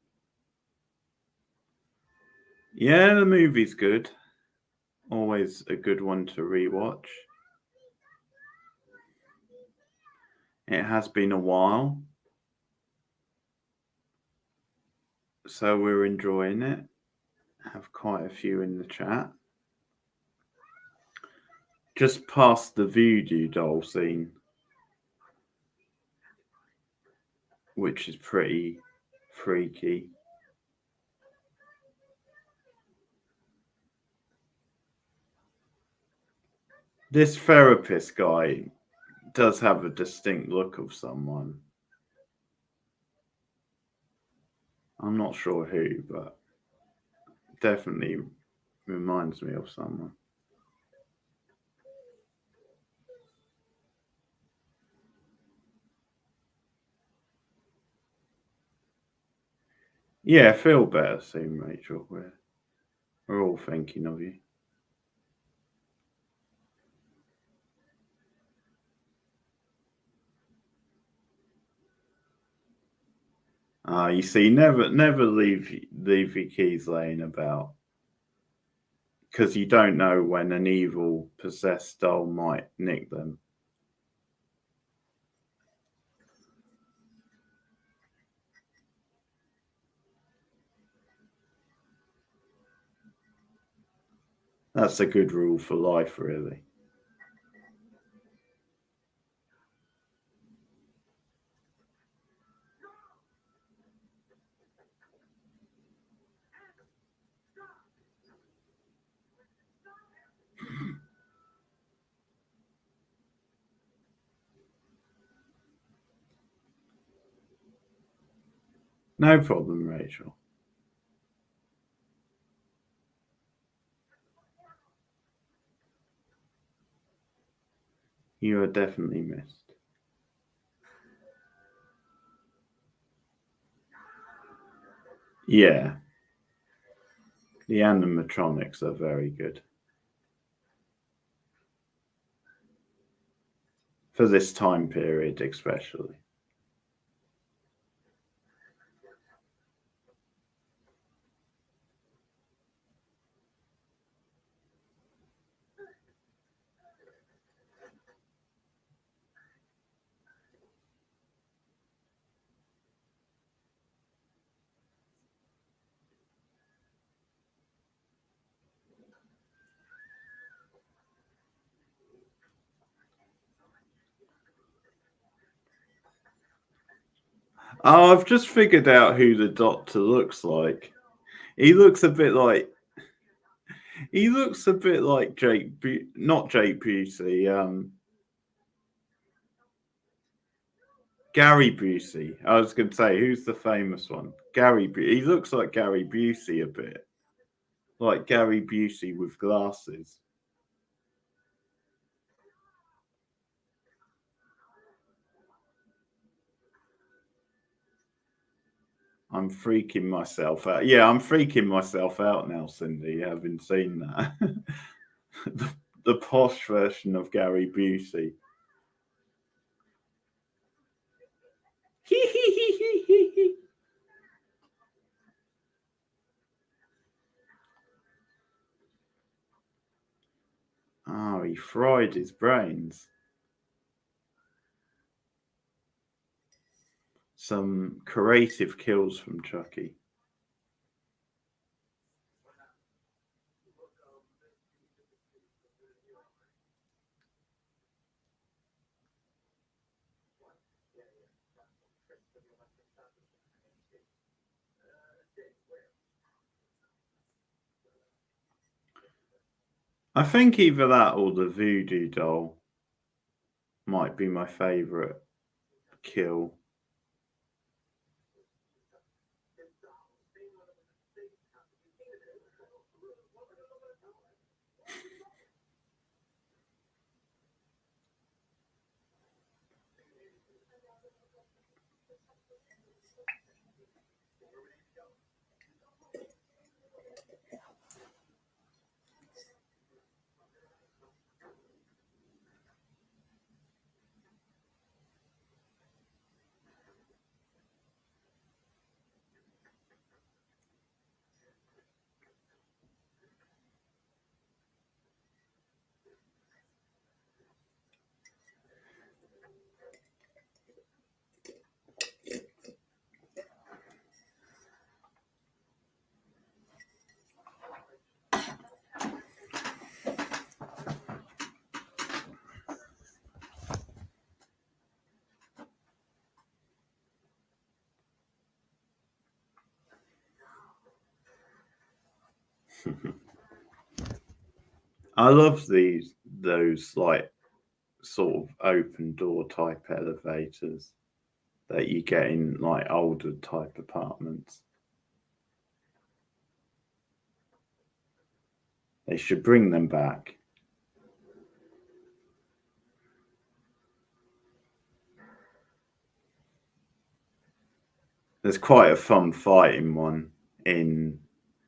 [SPEAKER 1] Yeah, the movie's good. Always a good one to rewatch. It has been a while, so we're enjoying it. Have quite a few in the chat. Just past the voodoo doll scene, which is pretty freaky. This therapist guy does have a distinct look of someone. I'm not sure who, but definitely reminds me of someone. Yeah, feel better soon, Rachel. We're all thinking of you. You see, never leave your keys laying about, because you don't know when an evil possessed doll might nick them. That's a good rule for life, really. No problem, Rachel. You are definitely missed. Yeah, the animatronics are very good for this time period, especially. Oh, I've just figured out who the Doctor looks like. He looks a bit like Jake, not Jake Busey, Gary Busey. I was going to say, who's the famous one? He looks like Gary Busey a bit, like Gary Busey with glasses. I'm freaking myself out. Yeah, I'm freaking myself out now, Cindy, having seen that. the posh version of Gary Busey. Oh, he fried his brains. Some creative kills from Chucky. I think either that or the voodoo doll might be my favourite kill. I love those like sort of open door type elevators that you get in like older type apartments. They should bring them back. There's quite a fun fighting one in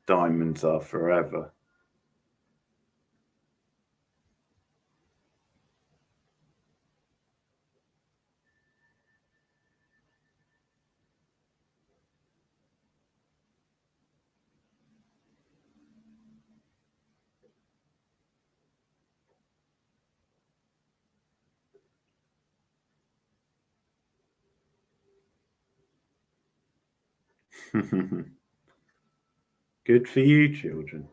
[SPEAKER 1] Diamonds Are Forever. Good for you, children.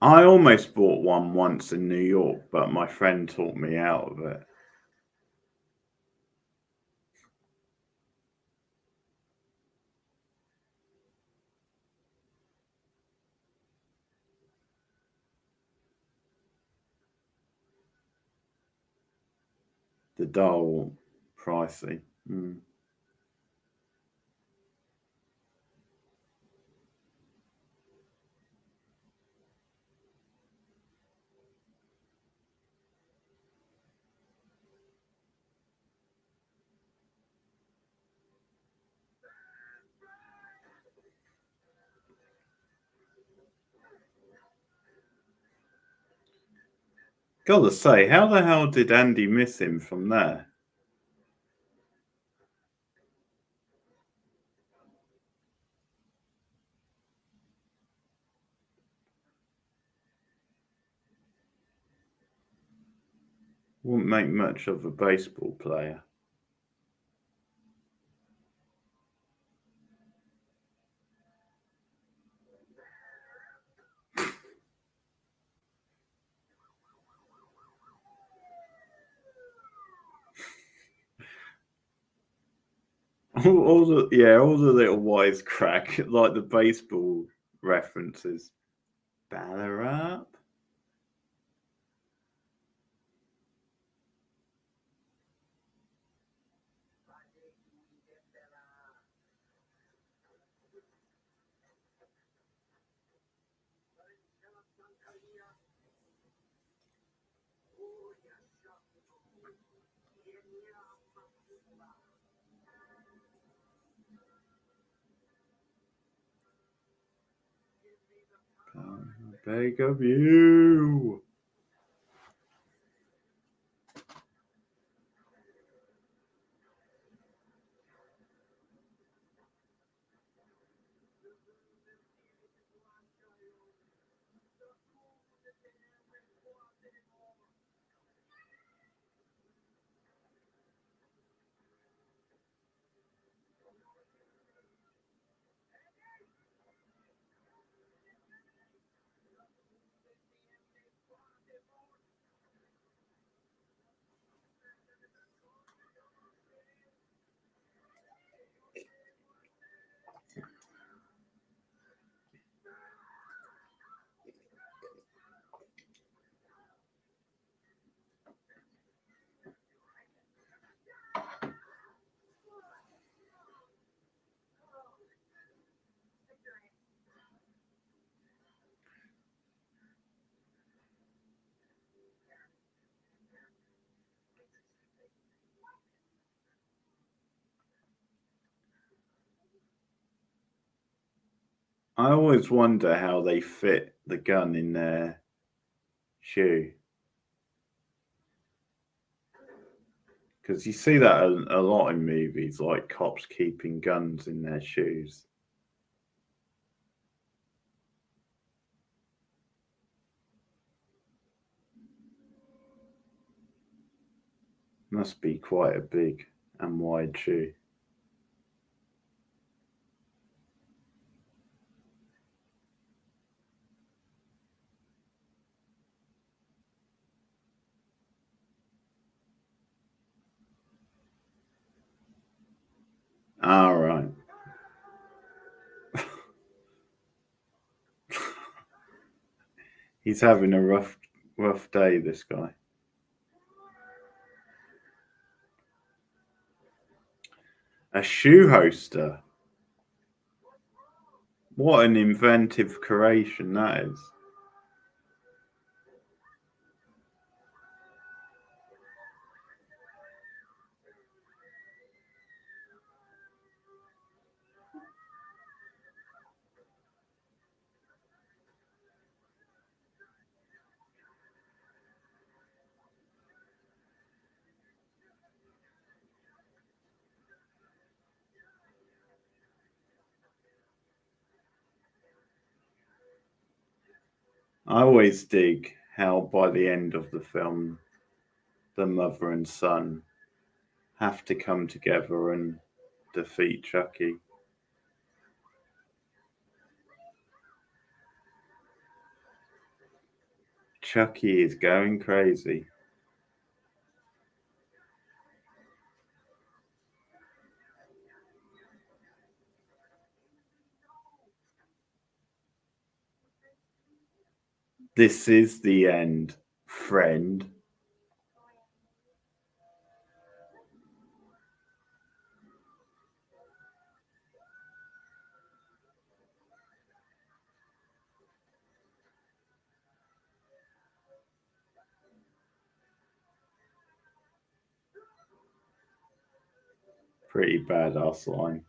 [SPEAKER 1] I almost bought one once in New York, but my friend talked me out of it. The doll, pricey. Mm. Gotta say, how the hell did Andy miss him from there? Wouldn't make much of a baseball player. All the little wisecrack, like the baseball references. Batter up. I beg of you. I always wonder how they fit the gun in their shoe. Because you see that a lot in movies, like cops keeping guns in their shoes. Must be quite a big and wide shoe. All right. He's having a rough day, this guy. A shoe hoster. What an inventive creation that is. I always dig how by the end of the film, the mother and son have to come together and defeat Chucky. Chucky is going crazy. This is the end, friend. Pretty badass line.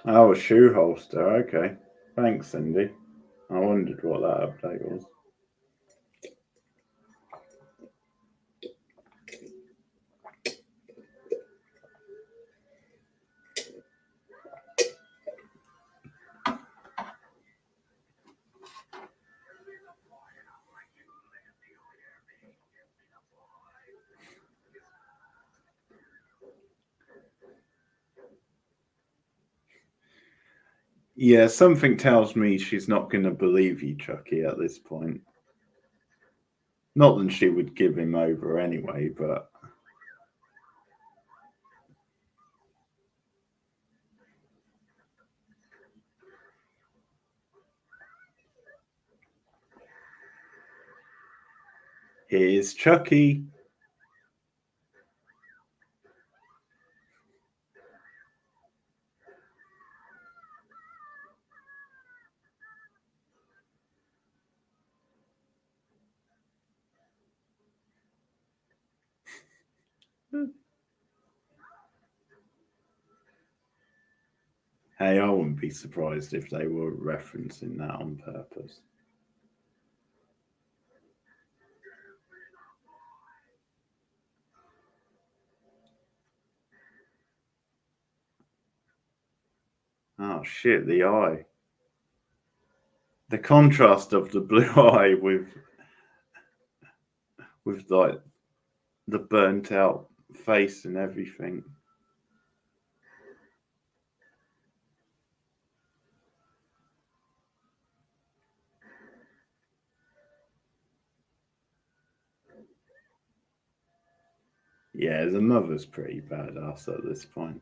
[SPEAKER 1] Oh, a shoe holster. Okay. Thanks, Cindy. I wondered what that update was. Yeah, something tells me she's not going to believe you, Chucky, at this point. Not that she would give him over anyway, but here's Chucky. Hey, I wouldn't be surprised if they were referencing that on purpose. Oh shit, the eye. The contrast of the blue eye with like the burnt out face and everything. Yeah, the mother's pretty badass at this point.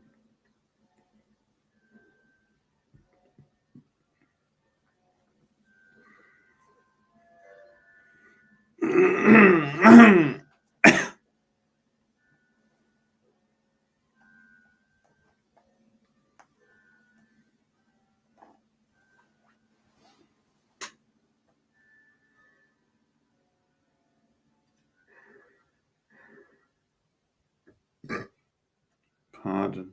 [SPEAKER 1] Pardon.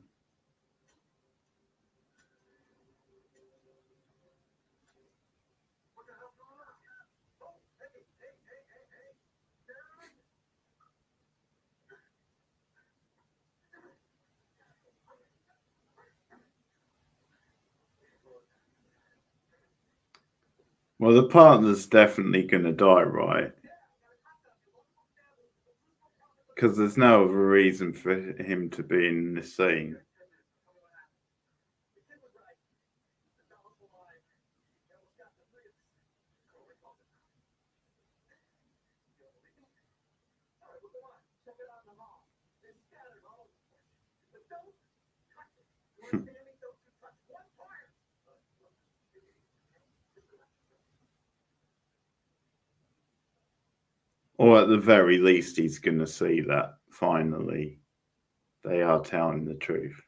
[SPEAKER 1] Well, the partner's definitely going to die, right? because there's no other reason for him to be in this scene. Or at the very least, he's going to see that finally they are telling the truth.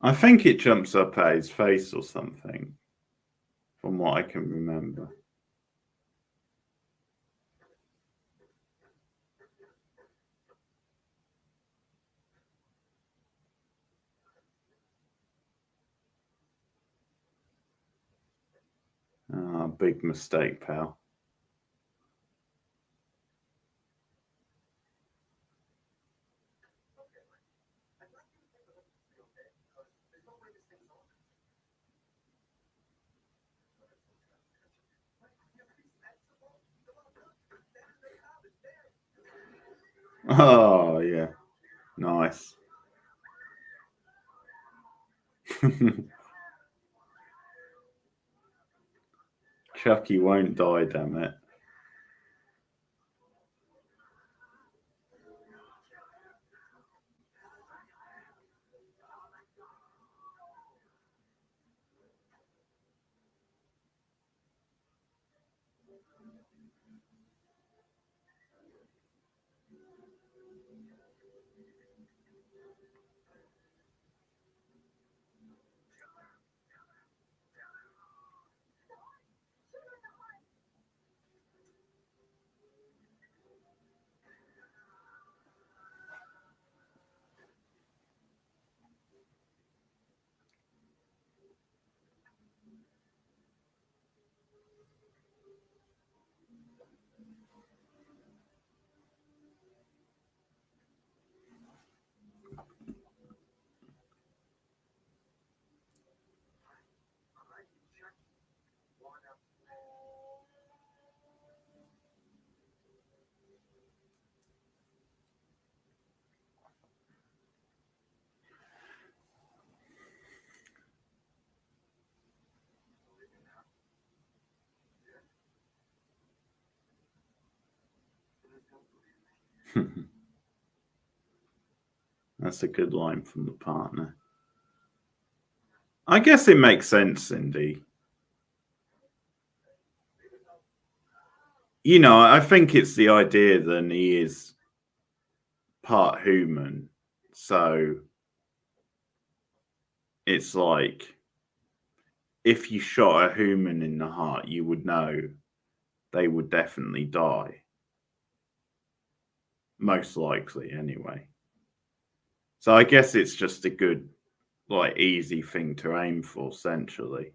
[SPEAKER 1] I think it jumps up at his face or something, from what I can remember. Big mistake, pal. Oh, yeah. Nice. Chucky won't die, damn it. That's a good line from the partner. I guess it makes sense, Cindy. You know, I think it's the idea that he is part human. So it's like if you shot a human in the heart, you would know they would definitely die. Most likely, anyway. So I guess it's just a good, like, easy thing to aim for, essentially.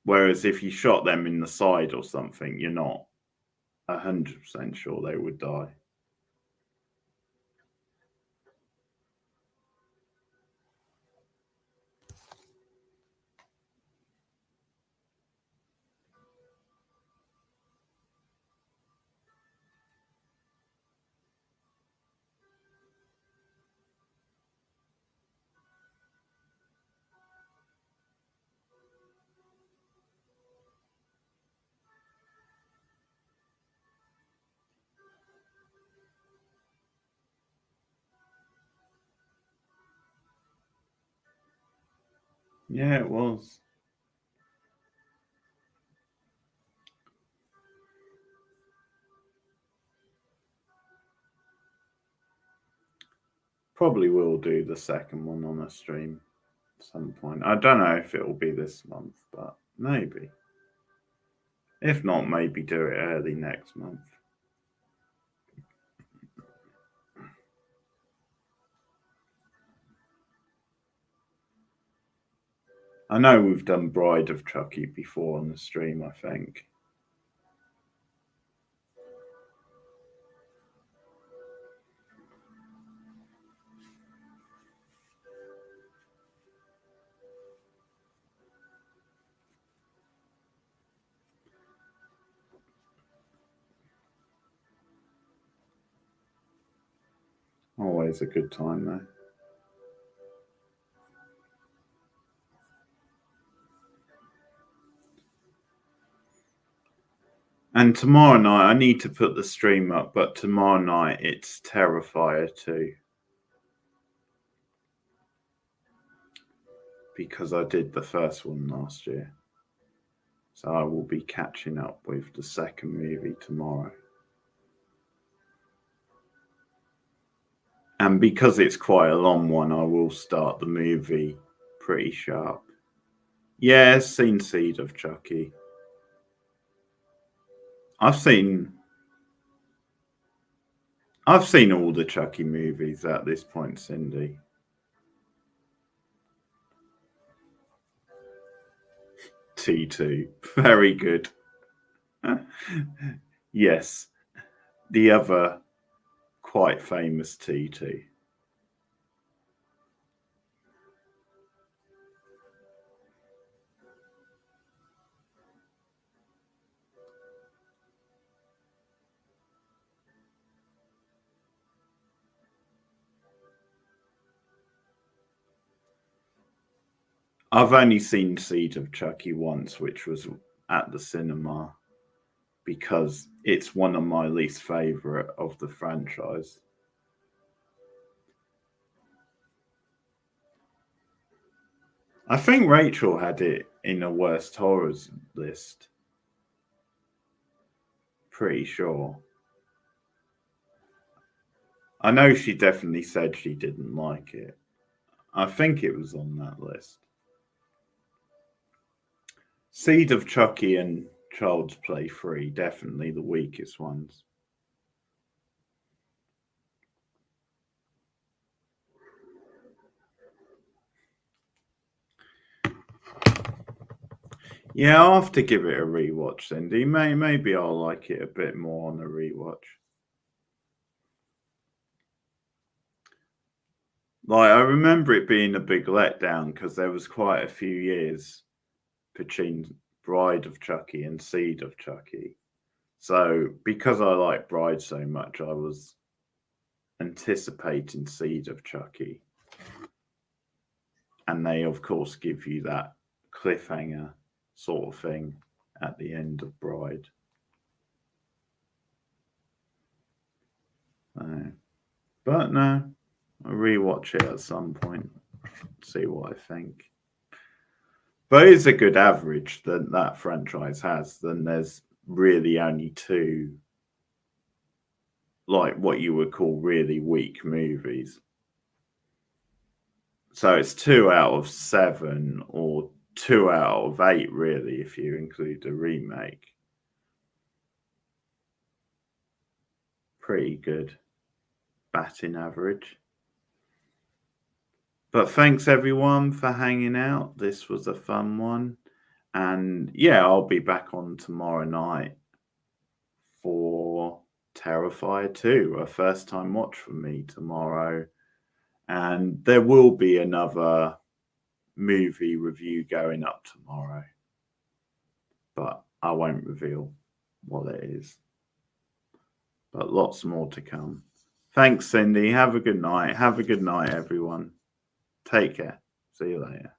[SPEAKER 1] Whereas if you shot them in the side or something, you're not 100% sure they would die. Yeah, it was. Probably will do the second one on a stream at some point. I don't know if it will be this month, but maybe. If not, maybe do it early next month. I know we've done Bride of Chucky before on the stream, I think. Always a good time though. And tomorrow night, I need to put the stream up, but tomorrow night it's Terrifier 2. Because I did the first one last year. So I will be catching up with the second movie tomorrow. And because it's quite a long one, I will start the movie pretty sharp. Yeah, seen Seed of Chucky. I've seen all the Chucky movies at this point, Cindy. T2. Very good. Yes. The other quite famous T2. I've only seen Seed of Chucky once, which was at the cinema, because it's one of my least favourite of the franchise. I think Rachel had it in a worst horrors list. Pretty sure. I know she definitely said she didn't like it. I think it was on that list. Seed of Chucky and Child's Play 3, definitely the weakest ones. Yeah, I'll have to give it a rewatch, Cindy. Maybe I'll like it a bit more on a rewatch. Like, I remember it being a big letdown because there was quite a few years between Bride of Chucky and Seed of Chucky. So, because I like Bride so much, I was anticipating Seed of Chucky. And they, of course, give you that cliffhanger sort of thing at the end of Bride. But no, I'll rewatch it at some point, see what I think. But it's a good average that that franchise has. Then there's really only two, like what you would call really weak movies. So it's 2 out of 7 or 2 out of 8, really, if you include the remake. Pretty good batting average. But thanks everyone for hanging out. This was a fun one. And yeah, I'll be back on tomorrow night for Terrifier 2, a first time watch for me tomorrow. And there will be another movie review going up tomorrow, but I won't reveal what it is. But lots more to come. Thanks, Cindy. Have a good night. Have a good night, everyone. Take care. See you later.